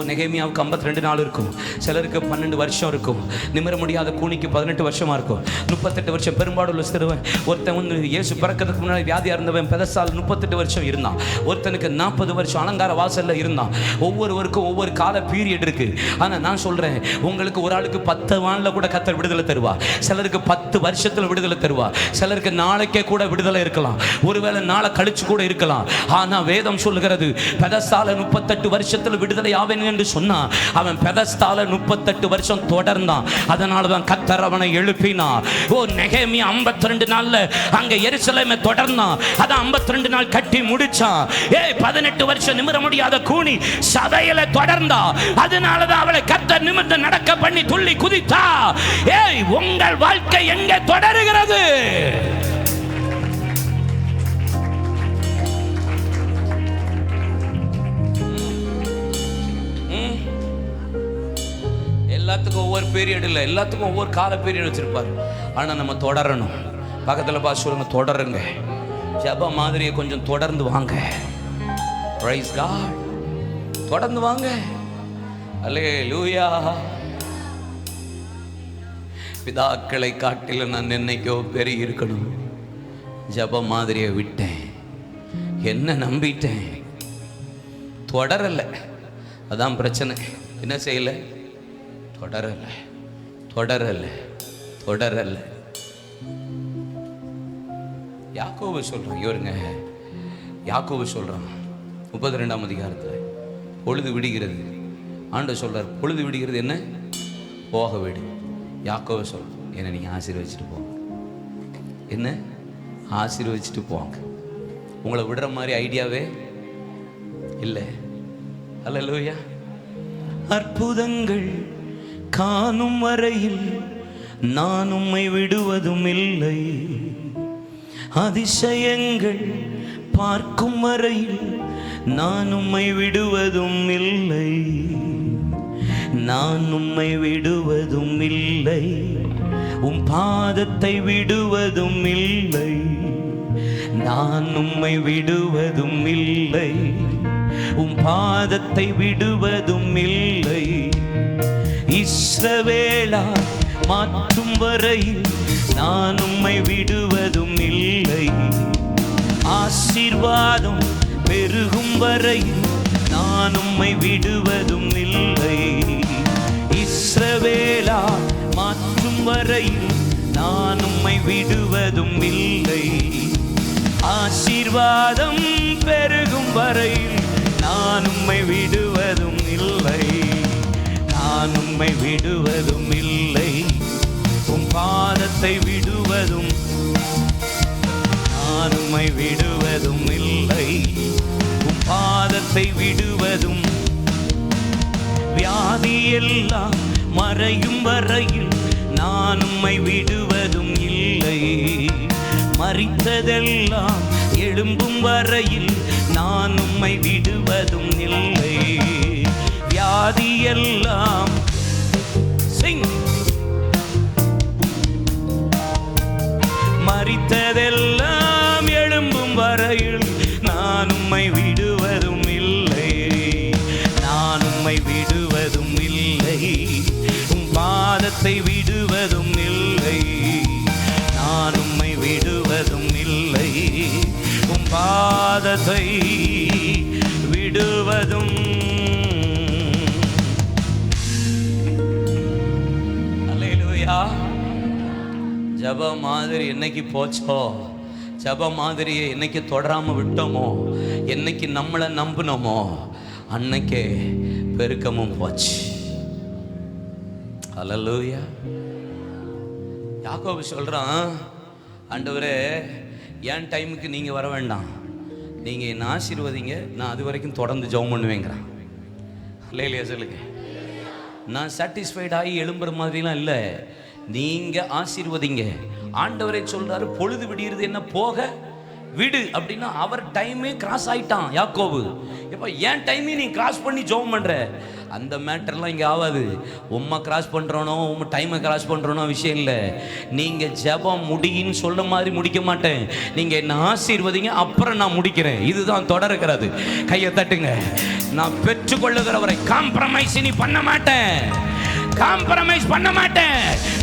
நெகேமியாவுக்கு 52 நாள் இருக்கும். சிலருக்கு 12 வருஷம் இருக்கும். நிமிர முடியாத கூனிக்கு 18 வருஷமா இருக்கும். 38 வருஷம் பெரும்பாடுள்ள சிறுவன் ஒருத்தன் வந்து இயேசு பிறக்கிறதுக்கு முன்னாடி வியாதியா இருந்தவன் பெதசால் 38 வருஷம் இருந்தான். ஒருத்தனுக்கு 40 வருஷம் அலங்கார வாசல்ல இருந்தான். ஒவ்வொருவருக்கும் ஒவ்வொரு கால பீரியட் இருக்கு. ஆனா நான் சொல்றேன், உங்களுக்கு ஒரு ஆளுக்கு 10 நாள்ல கூட கர்த்தர் விடுதலை தருவா. சிலருக்கு 10 வருஷத்துல விடுதலை தருவா. சிலருக்கு நாளைக்கே கூட விடுதலை இருக்கலாம், ஒருவேளை நாளை கழிச்சு கூட இருக்கலாம். ஆனா வேதம் சொல்லுகிறது, பெதஸ்தால 38 வருஷத்துல விடுதலை ஆவேன் என்று சொன்னா அவன் பெதஸ்தால 38 வருஷம் தொடர்ந்தான். அதனாலதான் கர்த்தர் அவனை எழுப்பினார். நெகேமியா 52 நாள்ல அங்க எருசலேமை தொடர்ந்தான். அதான் 52 நாள் கட்டி முடிச்சான். 18 வருஷம் நிமிர முடியாத கூனி சதையில தொடர்ந்தா. அதனாலதான் அவளை கர்த்தர் நிமிர்ந்து நடக்க பண்ணி துள்ளி குதித்தா. உங்கள் வாழ்க்கை எங்கே தொடருகிறது? எல்லாத்துக்கும் ஒவ்வொரு பீரியட் இல்லை, எல்லாத்துக்கும் ஒவ்வொரு கால பீரியட் வச்சிருப்பார். ஆனா நம்ம தொடரணும். பக்கத்துல பார்த்து சொல்லுங்க, தொடருங்க. ஜெப மாதிரியை கொஞ்சம் தொடர்ந்து வாங்க. Praise God. தொடர்ந்து வாங்க. அல்லேலூயா. பிதாக்களை காட்டிலும் நான் என்னைக்கோ பெருகி இருக்கணும். ஜப மாதிரியை விட்டேன், என்ன நம்பிட்டேன், தொடரல. அதான் பிரச்சனை. என்ன செய்யல? தொடரல. யாக்கோபு சொல்றான், இவருங்க யாக்கோபு சொல்றான் 32ஆம் அதிகாரத்தில், பொழுது விடுகிறது. ஆண்டவர் சொல்றார், பொழுது விடுகிறது, என்ன போக விடு. யாக்கோபு சொல்றான், என்ன நீங்க ஆசீர்வதிச்சுட்டு போங்க. என்ன ஆசீர்வதிச்சுட்டு போங்க. உங்களை விடுற மாதிரி ஐடியாவே இல்லை. அல்லேலூயா. அற்புதங்கள் காணும் வரையில் நான் உம்மை விடுவதும் இல்லை. அதிசயங்கள் பார்க்கும் வரையில் நான் உம்மை விடுவதும் இல்லை. நான் உம்மை விடுவதும் இல்லை, உம் பாதத்தை விடுவதும் இல்லை. நான் உம்மை விடுவதும் இல்லை, உம் பாதத்தை விடுவதும் இல்லை. இஸ்ரவேலா மாற்றும் வரையில் நான் உம்மை விடுவதும் இல்லை. ஆசீர்வாதம் பெருகும் வரையில் நான் உம்மை விடுவதும் இல்லை. இஸ்ரவேலா மாற்றும் வரையில் நான் உம்மை விடுவதும் இல்லை. ஆசீர்வாதம் பெருகும் வரையில் நான் உம்மை விடுவதும் இல்லை. நான் உம்மை விடுவதும் இல்லை. பாதத்தை விடுவதும் நான் உம்மை விடுவதும் இல்லை. உம் பாதத்தை விடுவதும் வியாதியெல்லாம் மறையும் வரையில் நான் உம்மை விடுவதும் இல்லை. மரித்ததெல்லாம் எழும்பும் வரையில் நான் உம்மை விடுவதும் இல்லை. வியாதியெல்லாம் மரித்ததெல்லாம் எழும்பும் வரையில் நான் உம்மை விடுவதும் இல்லை. நான் உம்மை விடுவதும் இல்லை. உம் பாதத்தை விடுவதும் இல்லை. நான் உம்மை விடுவதும் இல்லை. உம் பாதத்தை விடுவதும். அல்லேலூயா. ஜப மாதிரி என்னைக்கு போச்சோ, ஜப மாதிரியை என்னைக்கு தொடராம விட்டோமோ, என்னைக்கு நம்மளை நம்பினோமோ, அன்னைக்கே பெருக்கமும் போச்சு. அல்லேலூயா. யாக்கோபு சொல்றான், ஆண்டவரே என் டைமுக்கு நீங்க வர வேண்டாம், நீங்க என்ன ஆசீர்வதிங்க, நான் அது வரைக்கும் தொடர்ந்து ஜெபம் பண்ணுவேங்கிறான். அல்லேலூயா சொல்லுங்க. நான் சாட்டிஸ்ஃபைட் ஆகி எழும்புற மாதிரிலாம் இல்லை, நீங்க ஆசீர்வதிங்க. ஆண்டவரே சொல்றாரு, பொழுது விடியறது என்ன போக விடு அப்படின்னா அவர் டைமே கிராஸ் ஆயிட்டான் யாக்கோபு. இப்ப என் டைமே நீ கிராஸ் பண்ணி ஜெபம் பண்ற, அந்த மேட்டர்லாம் இங்க ஆகாது. உம்மை கிராஸ் பண்றனோ உம்ம டைமை கிராஸ் பண்றனோ விஷயம் இல்லை. நீங்க ஜெபம் முடியின்னு சொல்ற மாதிரி முடிக்க மாட்டேன், நீங்க என்ன ஆசீர்வதிங்க, அப்புறம் நான் முடிக்கிறேன். இதுதான் தொடர்கிறது. கையை தட்டுங்க. நான் பெற்றுக்கொள்ளுகிறவரை காம்ப்ரமைஸ் நீ பண்ண மாட்டேன், காம்ப்ரமைஸ் பண்ண மாட்டேன்.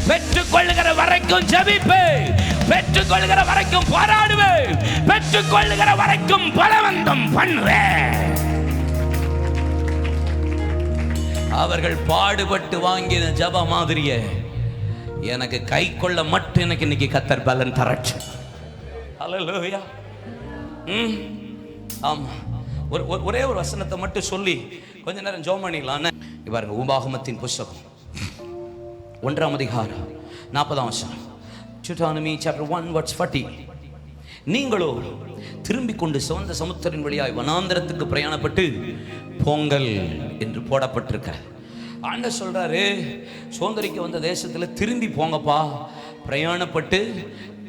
பெற்றுக்கொள்ளுகிற வரைக்கும் ஜெபிப்பேன், பெற்றுக்கொள்ளுகிற வரைக்கும் போராடுவேன், பெற்றுக்கொள்ளுகிற வரைக்கும் பலவந்தம் பண்ணுவேன். அவர்கள் பாடுபட்டு வாங்கின ஜப மாதிரிய எனக்கு கை கொள்ள மட்டும் எனக்கு இன்னைக்கு கர்த்தர் பலன் தரட்டும். அல்லேலூயா. ஆமா, ஒரே ஒரு வசனத்தை மட்டும் சொல்லி கொஞ்ச நேரம் ஜெபம் பண்ணிடலாம். பாருங்க, உபாகமத்தின் புஸ்தகம் 1ஆம் அதிகாரம் 40ஆம் வசனம். Deuteronomy chapter 1 verse 40. நீங்களோ திரும்பிக் கொண்டு சிவந்த சமுத்திரின் வழியாய் வனாந்தரத்துக்கு பிரயாணப்பட்டு பொங்கல் என்று போடப்பட்டிருக்க. ஆண்டவர் சொல்றாரு, சோந்தரிக்க வந்த தேசத்துல திரும்பி போங்கப்பா, பிரயாணப்பட்டு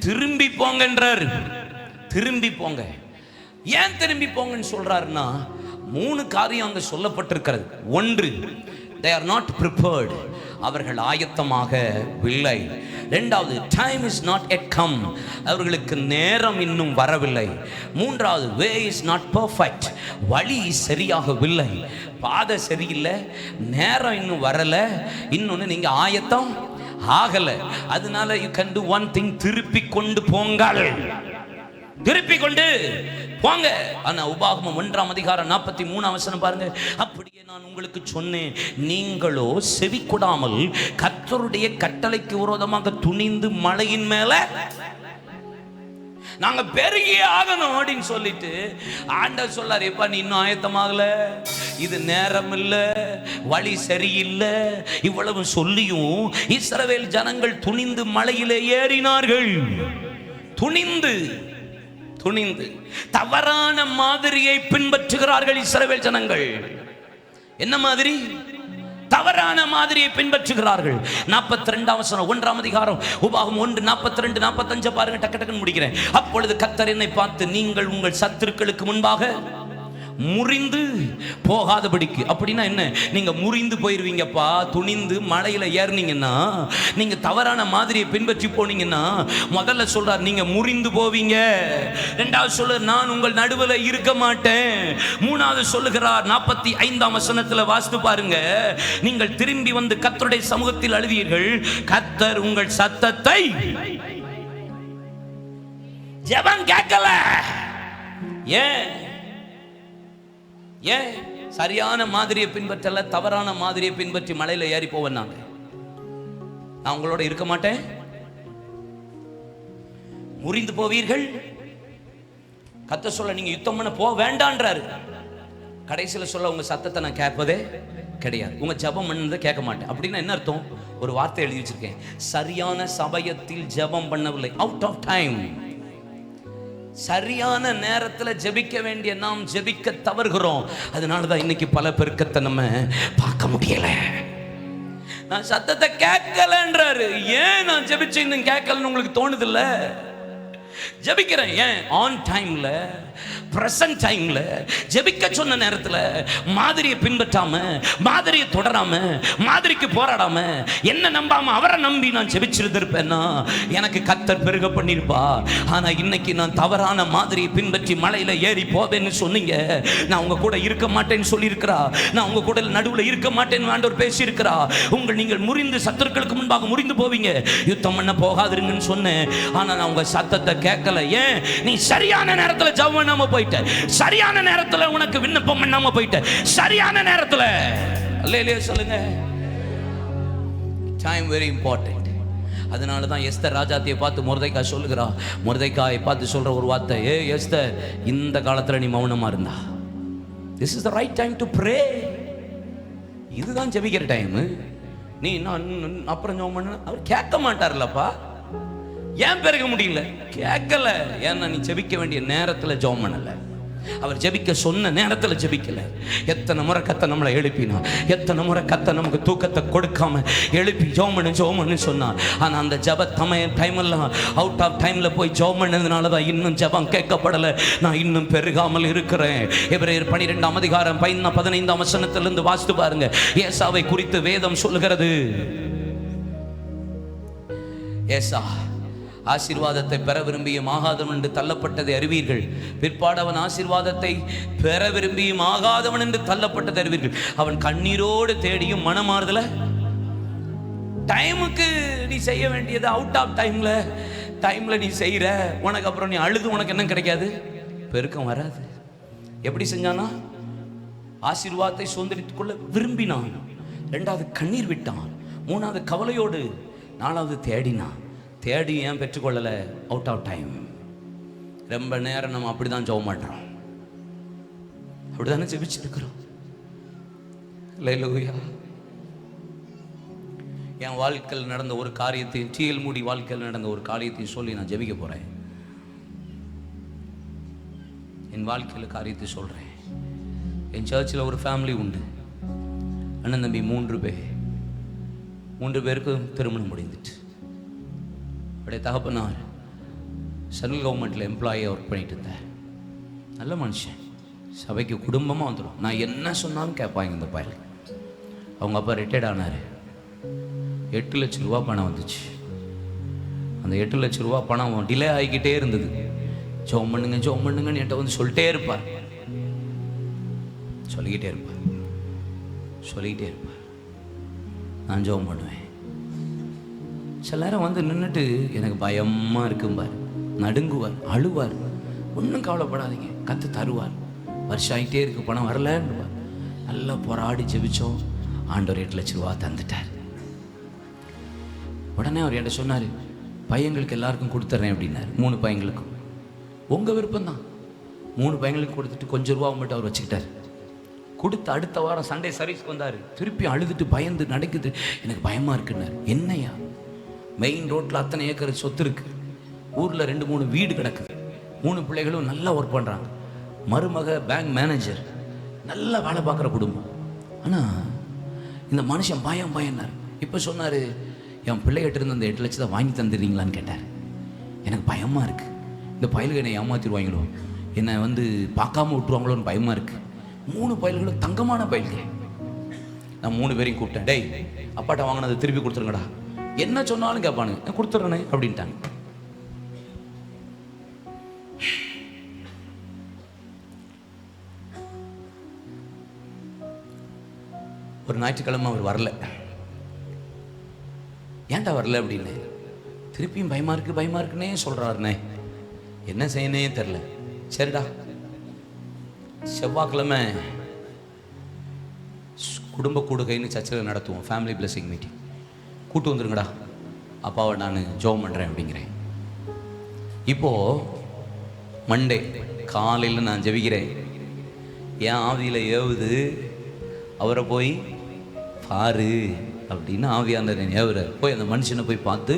திரும்பி போங்கன்றார். திரும்பி போங்க. ஏன் திரும்பி போங்கன்னு சொல்றாருன்னா 3 காரியம் அங்க சொல்லப்பட்டிருக்கிறது. ஒன்று, they are not prepared, அவர்கள் ஆயத்தமாக இல்லை. இரண்டாவது, time is not yet come, அவர்களுக்கு நேரம் இன்னும் வரவில்லை. மூன்றாவது, way is not perfect, வழி சரியாகவில்லை, பாதை சரியில்லை, நேரம் இன்னும் வரல. இன்னொன்று, நீங்க ஆயத்தம் ஆகல. அதனால you can do one thing, திருப்பி கொண்டு போங்கள், திருப்பி கொண்டு போங்க. ஆனா உபாகமம் 1ஆம் அதிகாரம் 43ஆம் வசனம் பாருங்க. அப்படியே நான் உங்களுக்கு சொன்னேன், நீங்களோ செவி கொடாமல் கர்த்தருடைய கட்டளைக்கு விரோதமாக துணிந்து மலையின் மேல நாங்க பெருகியே ஆகணும் அப்படின்னு சொல்லிட்டு ஆண்டவர் சொல்லாரு, எப்பா நீ இன்னும் ஆயத்தமாகல, இது நேரம் இல்லை, வழி சரியில்லை. இவ்வளவு சொல்லியும் இஸ்ரவேல் ஜனங்கள் துணிந்து மலையிலே ஏறினார்கள். துணிந்து துணிந்து தவறான மாதிரியை பின்பற்றுகிறார்கள் இஸ்ரவேல் ஜனங்கள். என்ன மாதிரி? தவறான மாதிரியை பின்பற்றுகிறார்கள். 42ஆம் வசனம் 1ஆம் அதிகாரம் உபாகமம் 1:42 45 பாருங்க, டக்கு டக்குன்னு முடிக்கிறேன். அப்பொழுது கர்த்தர் என்னை பார்த்து, நீங்கள் உங்கள் சத்துருக்களுக்கு முன்பாக முறிந்து போகாதபடிக்கு. அப்படின்னா என்ன? நீங்க முறிந்து போயிருவீங்கப்பா. துணிந்து மலையில ஏறினீங்கன்னா, நீங்க தவறான மாதிரியை பின்பற்றி போனீங்கன்னா, முதல்ல சொல்றார் நீங்க முறிந்து போவீங்க. இரண்டாவது சொல்றார் நான் உங்கள் நடுவில் இருக்க மாட்டேன். மூணாவது சொல்லுகிறார் 45ஆம் வசனத்துல வாசித்து பாருங்க, நீங்கள் திரும்பி வந்து கர்த்தருடைய சமூகத்தில் அழுவீர்கள், கர்த்தர் உங்கள் சத்தத்தை ஜெபம் கேட்கல. ஏன் சரியான மாதிரியை பின்பற்றல, தவறான மாதிரியை பின்பற்றி மலையில ஏறி போவேன். நான் உங்களோட இருக்க மாட்டேன், முறிந்து போவீர்கள். கர்த்தர் சொல்ல நீங்க யுத்தம் பண்ண போக வேண்டான்றாரு. கடைசியில் சொல்ல உங்க சத்தத்தை நான் கேட்பதே கிடையாது, உங்க ஜெபம் பண்ணதை கேட்க மாட்டேன். அப்படின்னா என்ன அர்த்தம்? ஒரு வார்த்தை எழுதி வச்சிருக்கேன், சரியான சமயத்தில் ஜெபம் பண்ணவில்லை, அவுட் ஆஃப் டைம். சரியான நேரத்தில் ஜெபிக்க வேண்டிய நாம் ஜெபிக்க தவறுகிறோம். அதனாலதான் இன்னைக்கு பல பெருக்கத்தை நம்ம பார்க்க முடியல. நான் சத்தத்தை கேட்கலன்றாரு. ஏன் நான் ஜெபிச்சு இன்னும் கேட்கலன்னு உங்களுக்கு தோணுது இல்ல? ஜெபிக்கிறேன் ஏன்? ஆன் டைம்ல, பிரசன்ட் டைம்ல, ஜெபிக்க சொன்ன நேரத்தில் மாதிரியை பின்பற்றாம, மாதிரியை தொடராம, மாதிரிக்கு போராடாம, என்ன நம்பாம அவரை நம்பி நான் ஜெபிச்சிருந்திருப்பேன்னா எனக்கு கர்த்தர் பெருக பண்ணிருப்பா. ஆனா இன்னைக்கு நான் தவறான மாதிரியை பின்பற்றி மலையில ஏறி போவேன்னு சொன்னீங்க, நான் உங்க கூட இருக்க மாட்டேன்னு சொல்லியிருக்கிறா, நான் உங்க கூட நடுவில் இருக்க மாட்டேன்னு ஆண்டவர் பேசியிருக்கிறா. நீங்கள் முறிந்து சத்துருக்களுக்கு முன்பாக முறிந்து போவீங்க, யுத்தம் பண்ண போகாதிருங்கன்னு சொன்னேன். ஆனா நான் உங்க சத்தத்தை கேட்கல. ஏன்? நீ சரியான நேரத்தில் ஜெபம் பண்ணாம போயிட்ட, சரியான நேரத்தில் உனக்கு விண்ணப்பம் பண்ணாம போயிட்ட, சரியான நேரத்தில். அல்லேலூயா சொல்லுங்க. Time very important. அதனால தான் எஸ்தர் ராஜாத்தியை பார்த்து மொர்தெகாய் சொல்லுகிறா, மொர்தெகாயை பார்த்து சொல்ற ஒரு வார்த்தை, ஏ எஸ்தர், இந்த காலத்தில் நீ மௌனமா இருந்தா, this is the right time to pray. இதுதான் ஜெபிக்கிற டைம். நீ நான் அப்புறம் ஜெபம் பண்ண அவர் கேட்க மாட்டார்லப்பா. ஏன் பெருக முடியல? கேட்கல. ஏன்னா நீ ஜெபிக்க வேண்டிய நேரத்தில் ஜெபம் பண்ணல, அவர் ஜெபிக்க சொன்ன நேரத்தில் ஜெபிக்கல. எத்தனை முறை கத்த நம்மளை எழுப்பினா, எத்தனை முறை கத்த நமக்கு தூக்கத்தை கொடுக்காம எழுப்பி ஜெபம் பண்ணு சொன்னா. ஆனால் அந்த ஜெப டைம் எல்லாம் அவுட் ஆஃப் டைம்ல போய் ஜெபம் பண்ணதுனால தான் இன்னும் ஜெபம் கேட்கப்படலை. நான் இன்னும் பெருகாமல் இருக்கிறேன். எபிரேயர் 12ஆம் அதிகாரம் 15ஆம் வசனத்திலிருந்து வாசித்து பாருங்க. ஏசாவை குறித்து வேதம் சொல்லுகிறது. ஏசா ஆசீர்வாதத்தை பெற விரும்பியும் ஆகாதவன் என்று தள்ளப்பட்டதை அறிவீர்கள். பிற்பாடு அவன் ஆசீர்வாதத்தை பெற விரும்பியும் ஆகாதவன் என்று தள்ளப்பட்டதை அறிவீர்கள். அவன் கண்ணீரோடு தேடியும் மனமாறுதல. டைமுக்கு நீ செய்ய வேண்டியது அவுட் ஆஃப் டைம்ல நீ செய்யற, உனக்கு அப்புறம் நீ அழுது உனக்கு என்ன கிடைக்காது? பெருக்கம் வராது. எப்படி செஞ்சானா? ஆசீர்வாதத்தை சுதந்திரித்துக் கொள்ள விரும்பினான், இரண்டாவது கண்ணீர் விட்டான், மூணாவது கவலையோடு, நாலாவது தேடினான். தேடி ஏன் பெற்றுக்கொள்ளலை? Out of time. ரொம்ப நேரம் நம்ம அப்படிதான் ஜெபம் பண்றோம், அப்படிதானே ஜெபிச்சிருக்கிறோம். அல்லேலூயா. என் வாழ்க்கையில் நடந்த ஒரு காரியத்தையும், டிஎல் மூடி வாழ்க்கையில் நடந்த ஒரு காரியத்தையும் சொல்லி நான் ஜெபிக்க போறேன். என் வாழ்க்கையில் காரியத்தை சொல்றேன். என் சர்ச்சில் ஒரு ஃபேமிலி உண்டு, அண்ணன் தம்பி 3 பேர். 3 பேருக்கும் திருமணம் முடிந்துட்டு, அப்படியே தகப்பனார் சென்ட்ரல் கவர்மெண்ட்டில் எம்ப்ளாயியாக ஒர்க் பண்ணிட்டு இருந்தேன். நல்ல மனுஷன், சபைக்கு குடும்பமாக வந்துடும். நான் என்ன சொன்னாலும் கேட்பாங்க இந்த பயல். அவங்க அப்பா ரிட்டையர்ட் ஆனார். 8 லட்ச ரூபா பணம் வந்துச்சு. அந்த 8 லட்ச ரூபா பணம் டிலே ஆகிக்கிட்டே இருந்தது. ஜெபம் பண்ணுங்கன்னு என்கிட்ட வந்து சொல்லிக்கிட்டே இருப்பார். நான் ஜெபம் பண்ணுவேன். சில நேரம் வந்து நின்றுட்டு எனக்கு பயமாக இருக்கும்பார், நடுங்குவார், அழுவார். ஒன்றும் கவலைப்படாதீங்க, கத்து தருவார். வருஷம் ஆகிட்டே இருக்கு, பணம் வரலன்னுவார். நல்லா போராடி ஜெபிச்சோம், ஆண்டவர் 8 லட்ச ரூபா தந்துட்டார். உடனே அவர் என்கிட்ட சொன்னார், பையங்களுக்கு எல்லாருக்கும் கொடுத்துட்றேன் அப்படின்னாரு. 3 பையங்களுக்கும். உங்கள் விருப்பம்தான். 3 பையங்களுக்கும் கொடுத்துட்டு கொஞ்சம் ரூபா மட்டும் அவர் வச்சுக்கிட்டார். கொடுத்து அடுத்த வாரம் சண்டே சர்வீஸ்க்கு வந்தார். திருப்பி அழுதுட்டு பயந்து நடக்குது, எனக்கு பயமாக இருக்குன்னாரு. என்னையா? மெயின் ரோட்டில் அத்தனை ஏக்கர் சொத்து இருக்குது, ஊரில் 2-3 வீடு கிடக்குது, 3 பிள்ளைகளும் நல்லா ஒர்க் பண்ணுறாங்க, மருமக பேங்க் மேனேஜர், நல்லா வேலை பார்க்குற குடும்பம். ஆனால் இந்த மனுஷன் பயம்னார். இப்போ சொன்னார், என் பிள்ளைகிட்ட இருந்து அந்த 8 லட்சத்தை வாங்கி தந்துடுறீங்களான்னு கேட்டார். எனக்கு பயமாக இருக்குது, இந்த பயலுக்கு என்னை ஏமாற்றிடுவாங்களோ, என்னை வந்து பார்க்காம விட்டுருவாங்களோன்னு பயமாக இருக்குது. 3 பயல்களும் தங்கமான பயல்கள். நான் 3 பேரையும் கூப்பிட்டேன். டேய், அப்பாட்ட வாங்கினதை திருப்பி கொடுத்துருங்கடா. என்ன சொன்னாலும் கேட்பானுங்க, கொடுத்துட்றேனே அப்படின்ட்டாங்க. ஒரு ஞாயிற்றுக்கிழமை அவர் வரல. ஏன்டா வரல அப்படின்னு திருப்பியும் பயமா இருக்குன்னே சொல்றாருண்ணே. என்ன செய்யனே தெரில. சரிடா, செவ்வாய்க்கிழமை குடும்ப கூடுகைன்னு சர்ச்சில் நடத்துவோம், ஃபேமிலி பிளெஸிங் மீட்டிங். கூட்டு வந்துருங்கடா, அப்பாவை நான் ஜெபம் பண்ணுறேன் அப்படிங்கிறேன். இப்போது மண்டே காலையில் நான் ஜெபிக்கிறேன். என் ஆவியில் ஏவுது, அவரை போய் பாரு அப்படின்னு ஆவியானவர் ஏவுறார். போய் அந்த மனுஷனை போய் பார்த்து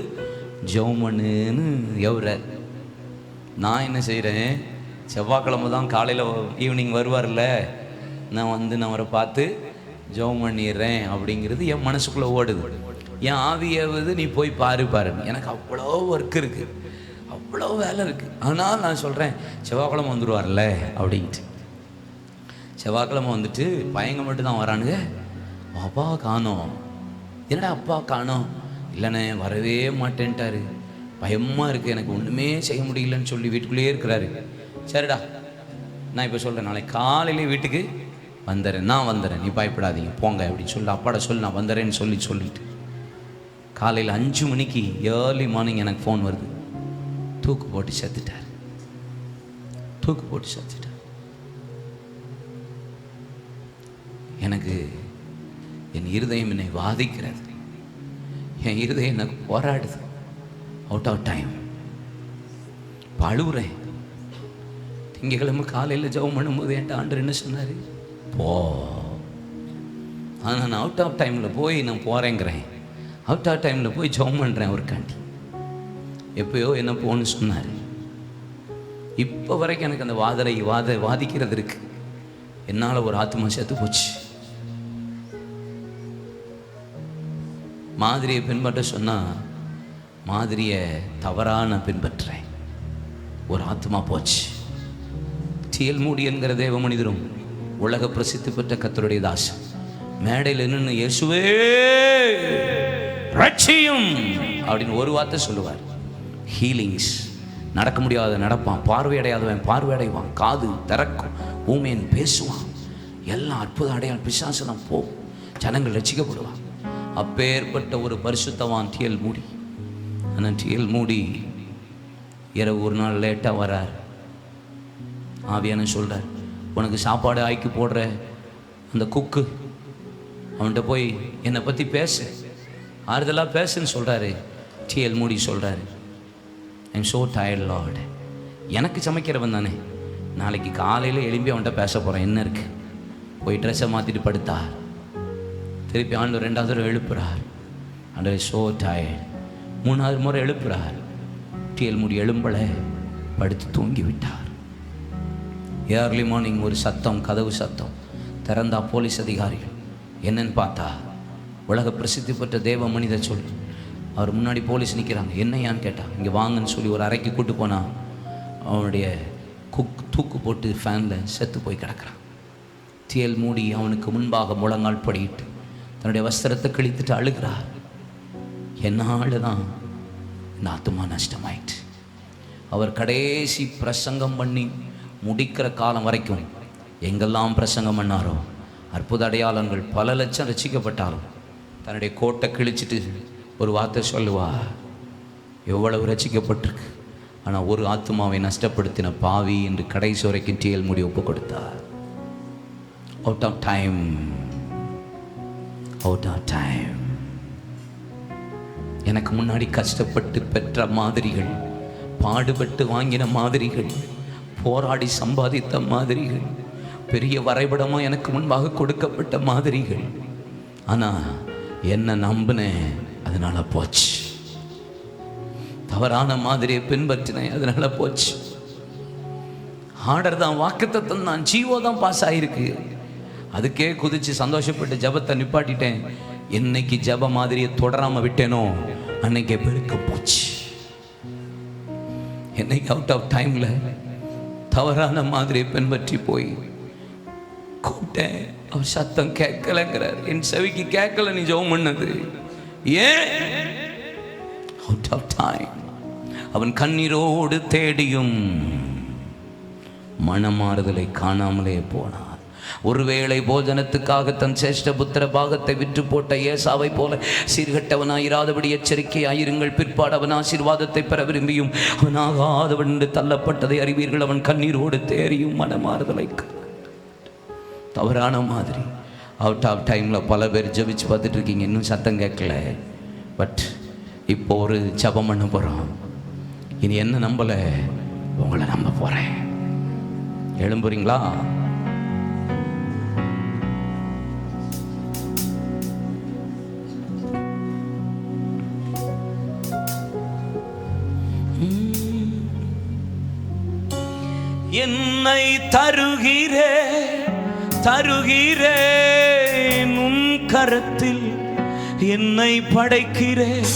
ஜெபம் பண்ணுன்னு ஏவுறார். நான் என்ன செய்கிறேன், செவ்வாய்க்கிழமை தான் காலையில் ஈவினிங் வருவார்ல, நான் அவரை பார்த்து ஜெபம் பண்ணிடுறேன் அப்படிங்கிறது என் மனசுக்குள்ளே ஓடுது. என் ஆவியாவது நீ போய் பாரு. எனக்கு அவ்வளோ ஒர்க் இருக்குது, அவ்வளோ வேலை இருக்குது. ஆனால் நான் சொல்கிறேன் செவ்வாய்க்கிழமை வந்துடுவார்ல அப்படின்ட்டு. செவ்வாய்க்கிழமை வந்துட்டு பையங்க மட்டும் தான் வரானுங்க. அப்பா காணோம். என்னடா அப்பா காணோம்? இல்லைண்ணே வரவே மாட்டேன்ட்டாரு, பயமாக இருக்குது, எனக்கு ஒன்றுமே செய்ய முடியலன்னு சொல்லி வீட்டுக்குள்ளேயே இருக்கிறாரு. சரிடா, நான் இப்போ சொல்கிறேன், நாளைக்கு காலையிலே வீட்டுக்கு நான் வந்துடுறேன், நீ பயப்படாதீங்க போங்க அப்படின்னு சொல்லி அப்பாட சொல்லி நான் வந்துடுறேன்னு சொல்லிட்டு காலையில் 5 மணிக்கு ஏர்லி மார்னிங் எனக்கு ஃபோன் வருது. தூக்கு போட்டு செத்துட்டார். எனக்கு என் இருதயம் என்னை வாதிக்கிறது, என் இருதயம் எனக்கு போராடுது. அவுட் ஆஃப் டைம் அழுவுறேன். திங்கக்கிழமை காலையில் ஜெபம் பண்ணும்போது என்கிட்ட ஆண்டவர் என்ன சொன்னார், போ. ஆனால் நான் அவுட் ஆஃப் டைமில் போய் நான் போகிறேங்கிறேன், அவுட் ஆஃப் டைமில் போய் ஜெபம் பண்ணுறேன் அவருக்காண்டி. எப்பயோ என்ன போன்னு சொன்னார். இப்போ வரைக்கும் எனக்கு அந்த வாதிக்கிறது இருக்கு. என்னால் ஒரு ஆத்மா செத்து போச்சு. மாதிரியை பின்பற்ற சொன்னால் மாதிரியை தவறான பின்பற்றேன், ஒரு ஆத்மா போச்சு. டிஎல் மூடி என்கிற தேவ மனிதரும் உலக பிரசித்தி பெற்ற கர்த்தருடைய தாசன் மேடையில் நின்று இயேசுவே ரட்சியும் அப்படின்னு ஒரு வார்த்தை சொல்லுவார். ஹீலிங்ஸ். நடக்க முடியாத நடப்பான், பார்வையடையாதவன் பார்வையடைவான், காது திறக்கும், ஊமையன் பேசுவான், எல்லாம் அற்புத அடையாளம் பிசாசனம் போகும், ஜனங்கள் ரட்சிக்கப்படுவான். அப்பேற்பட்ட ஒரு பரிசுத்தவான் டிஎல் மூடி. ஆனால் டிஎல் மூடி இரவு ஒரு நாள் லேட்டாக வரார். ஆவியான சொல்கிறார், உனக்கு சாப்பாடு ஆக்கி போடுற அந்த குக்கு அவன்கிட்ட போய் என்னை பற்றி பேசு, ஆறுதலாக பேசுன்னு சொல்கிறாரு. டிஎல் மூடி சொல்கிறாரு, ஐம் ஸோ டயர்ட் லார்ட். எனக்கு சமைக்கிறவன் தானே, நாளைக்கு காலையில் எழும்பி அவன்கிட்ட பேச போகிறேன், என்ன இருக்குது. போய் ட்ரெஸ்ஸை மாற்றிட்டு படுத்தார். திருப்பி ஆண்டவர் 2வது தடவை எழுப்புறார். ஆண்டவர் ஸோ டயர்ட். 3வது முறை எழுப்புறார். டிஎல் மூடி எழும்பலை, படுத்து தூங்கி விட்டார். ஏர்லி மார்னிங் ஒரு சத்தம், கதவு சத்தம் திறந்தா போலீஸ் அதிகாரிகள். என்னன்னு பார்த்தா உலக பிரசித்தி பெற்ற தேவ மனிதர் சொல்லி அவர் முன்னாடி போலீஸ் நிற்கிறாங்க. என்னையான்னு கேட்டால் இங்கே வாங்கன்னு சொல்லி ஒரு அறைக்கு கூட்டு போனால் அவனுடைய தூக்கு போட்டு ஃபேனில் செத்து போய் கிடக்கிறான். டிஎல் மூடி அவனுக்கு முன்பாக முழங்கால் படிட்டு தன்னுடைய வஸ்திரத்தை கிழித்துட்டு அழுகிறார். என்னால் தான் இந்த ஆத்துமா நஷ்டமாயிட்டு. அவர் கடைசி பிரசங்கம் பண்ணி முடிக்கிற காலம் வரைக்கும் எங்கெல்லாம் பிரசங்கம் பண்ணாரோ அற்புத அடையாளங்கள், பல லட்சம் ரசிக்கப்பட்டாலும் தன்னுடைய கோட்டை கிழிச்சிட்டு ஒரு வார்த்தை சொல்லுவா, எவ்வளவு ரசிக்கப்பட்டிருக்கு, ஆனால் ஒரு ஆத்மாவை நஷ்டப்படுத்தின பாவி என்று கடைசி வரைக்கும் டிஎல் மூடி ஒப்பு கொடுத்தார். Out of time. எனக்கு முன்னாடி கஷ்டப்பட்டு பெற்ற மாதிரிகள், பாடுபட்டு வாங்கின மாதிரிகள், போராடி சம்பாதித்த மாதிரிகள், பெரிய வரைபடமாக எனக்கு முன்பாக கொடுக்கப்பட்ட மாதிரிகள், ஆனால் என்ன நம்பினேன், அதனால போச்சு. தவறான மாதிரியை பின்பற்றினேன், அதனால போச்சு. ஆர்டர் தான், வாக்குத்தத்தம் தான், ஜீவோ தான் பாஸ் ஆகிருக்கு. அதுக்கே குதிச்சு சந்தோஷப்பட்டு ஜபத்தை நிப்பாட்டிட்டேன். என்னைக்கு ஜப மாதிரியை தொடராமல் விட்டேனோ அன்னைக்கே பெருக்க போச்சு. என்னைக்கு அவுட் ஆஃப் டைமில் தவறான மாதிரியை பின்பற்றி போய் கூப்பிட்டேன், அவர் சத்தம் கேட்கலங்கிறார். என் செவிக்கு கேட்கல நீ ஜெபம் பண்ணது. ஏன்? Out of time. அவன் கண்ணீரோடு தேடியும் மனமாறுதலை காணாமலே போனான். ஒருவேளை போஜனத்துக்காக தன் சேஷ்ட புத்திர பாகத்தை விற்று போட்ட ஏசாவை போல சீர்கட்டவனாயிராதபடி எச்சரிக்கையாயிருங்கள். பிற்பாடு அவன் ஆசீர்வாதத்தை பெற விரும்பியும் அவனாகாதவன் என்று தள்ளப்பட்டதை அறிவீர்கள். அவன் கண்ணீரோடு தேறியும் மனமாறுதலை. தவறான மாதிரி அவுட் ஆஃப் டைமில் பல பேர் ஜபிச்சு பார்த்துட்டு இருக்கீங்க, இன்னும் சத்தம் கேட்கல. பட் இப்போ ஒரு ஜபம் பண்ண போகிறோம். இனி என்ன நம்பலை, உங்களை நம்ப போகிறேன். எழும்புறீங்களா? என்னை தருகிறேன் உன் கரத்தில், என்னை படைக்கிறேன்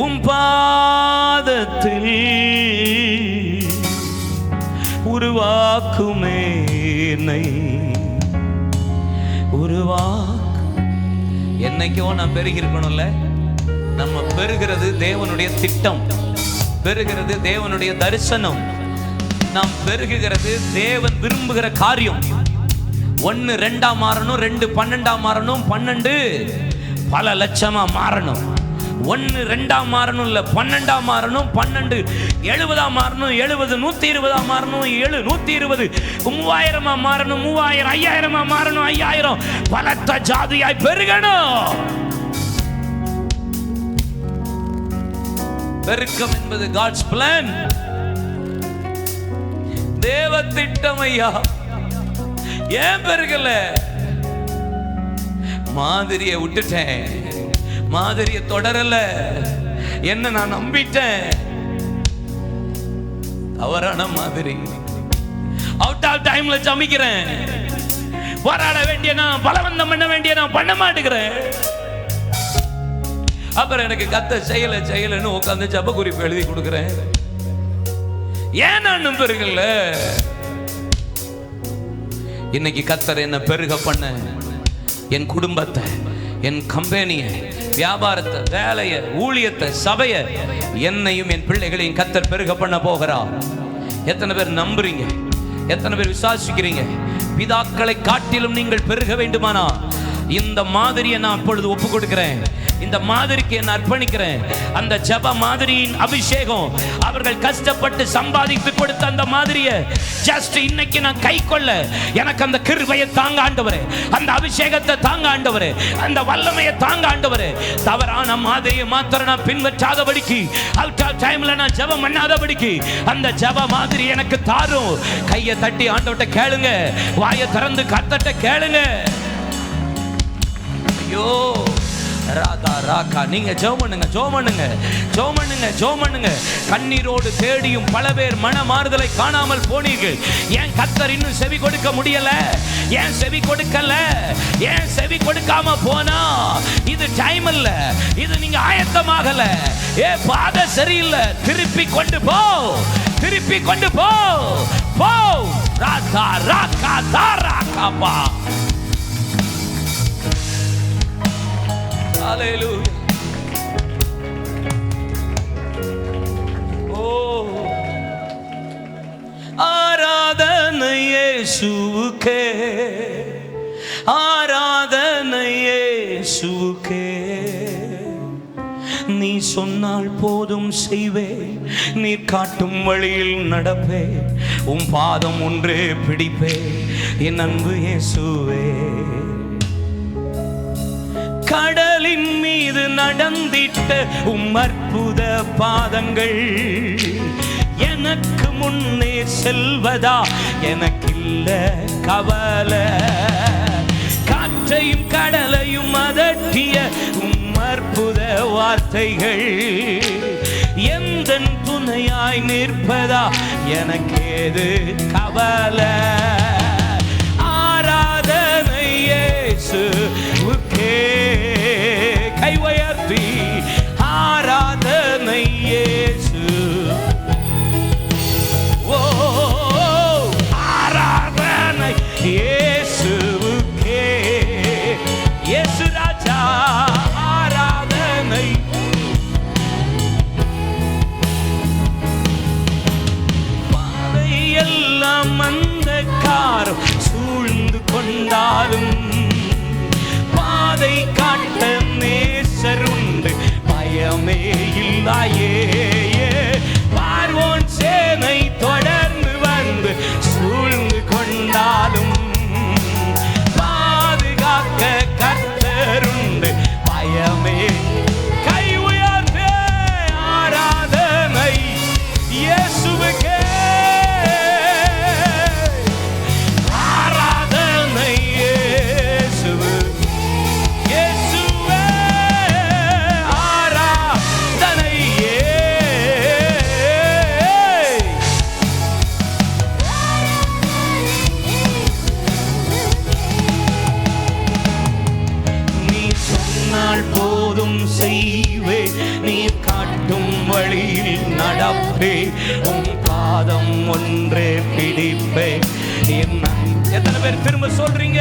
உம் பாதத்தில், உருவாக்குமே என்னை என்னைக்கோ நான் பெருகி இருக்கணும்ல. நம்ம பெருகிறது தேவனுடைய திட்டம், பெருகிறது தேவனுடைய தரிசனம், நாம் பெருகுகிறது தேவன் விரும்புகிற காரியம். 1 2 மாறணும், 2 12 மாறணும், 12 பல லட்சமா மாறணும். 1 2 மாறணும் இல்ல, 12 மாறணும், 12 70 மாறணும், 70 120 மாறணும், 120 3000 மாறணும், 3000 5000 மாறணும், 5000 பலத்த ஜாதியாய் பெருகணும். பெருக்கம் என்பது God's plan, தேவ திட்டம். ஐயா ஏன் பெருகல? மாதிரியை விட்டுட்டேன், மாதிரியை தொடரல, என்ன நான் நம்பிட்டேன். தவறான மாதிரி அவுட் ஆஃப் டைம்ல ஜமிக்கிறேன். போராட வேண்டிய நான், பலவந்தம் பண்ண வேண்டிய நான் பண்ண மாட்டேங்கிறேன். அப்புறம் எனக்கு கத்த செய்யலன்னு உட்காந்து ஜப குறிப்பு எழுதி கொடுக்கிறேன். ஏன் நான் பெருகல? இன்னைக்கு கத்தர் என்ன பெருக பண்ண, என் குடும்பத்தை, என் கம்பெனியை, வியாபாரத்தை, வேலையை, ஊழியத்தை, சபையை, என்னையும் என் பிள்ளைகளையும் கத்தர் பெருக பண்ண போகிறார். எத்தனை பேர் நம்புறீங்க? எத்தனை பேர் விசுவாசிக்கிறீங்க? பிதாக்களை காட்டிலும் நீங்கள் பெருக வேண்டுமானா இந்த மாதிரியை நான் அப்பொழுது ஒப்பு கொடுக்கிறேன். இந்த மாதிரிக்கு என்ன அர்ப்பணிக்கிறேன். அந்த ஜெப மாதிரியின் அபிஷேகம், அவர்கள் கஷ்டப்பட்டு சம்பாதித்து கொடுத்த அந்த மாதிரியை ஜஸ்ட் இன்னைக்கு நான் கை கொள்ள எனக்கு அந்த கிருபையை தாங்க ஆண்டவரே, அந்த அபிஷேகத்தை தாங்க ஆண்டவரே, அந்த வல்லமையை தாங்க ஆண்டவரே. தவறான மாதிரியை மாத்திரம் நான் பின்பற்றாதபடிக்கு, அவுட் ஆஃப் டைம்ல நான் ஜெபம் பண்ணாதபடிக்கு அந்த ஜெப மாதிரி எனக்கு தாரும். கையை தட்டி ஆண்டவர்ட்ட கேளுங்க, வாயை திறந்து கர்த்தர்ட்ட கேளுங்க. ஐயோ ராதா ராகா, நீங்க ஜெபம் பண்ணுங்க. கண்ணீரோடு தேடியும் பல பேர் மன மாறுதலை காணாமல் போனீர்கள். ஏன் கர்த்தர் இன்னும் செவி கொடுக்க முடியல? ஏன் செவி கொடுக்கல? ஏன் செவி கொடுக்காம போனா? இது டைம் இல்ல, இது நீங்க ஆயத்தமாகல. பாதை சரியில்லை, திருப்பி கொண்டு போ. ராதா ராகா தாராகாபா. Hallelujah. Oh, ஆராதனை இயேசுவுக்கே, ஆராதனை இயேசுவுக்கே. நீ சொன்னால் போதும் செய்வே, நீ காட்டும் வழியில் நடப்பே, உம் பாதம் ஒன்றே பிடிப்பே, என் அன்பு இயேசுவே. கடலின் மீது நடந்திட்ட உம் அற்புத பாதங்கள் எனக்கு முன்னே செல்வதா எனக்கில்ல கவலை. காற்றையும் கடலையும் அதட்டிய உம் அற்புத வார்த்தைகள் எந்தன் துணையாய் நிற்பதா எனக்கேது கவலை. ஆராதனை இயேசுவுக்கே, கை உயர்த்தி ஆராதனை இயேசு. ஓ ஆராதனை இயேசுவுக்கே, இயேசு ராஜா ஆராதனை. பாதை எல்லாம் அந்தகாரம் சூழ்ந்து கொண்டாலும் பாதை காட்ட நேசருண்டு, பயமே இல்லையே. பார்வோன் சேனை தொடர்ந்து வந்து சூழ்ந்து கொண்டாலும் பாதுகாக்க கர்த்தருண்டு, பயமே. கை உயர்ந்தே ஆராதனை இயேசுவுக்கே, ஆராதனை இயேசுவுக்கே. செய்வே, நீ காட்டும் வழியில் நடப்பே, உம் பாதம் ஒன்றே பிடிப்பே. எத்தனை பேர் திரும்ப சொல்றீங்க?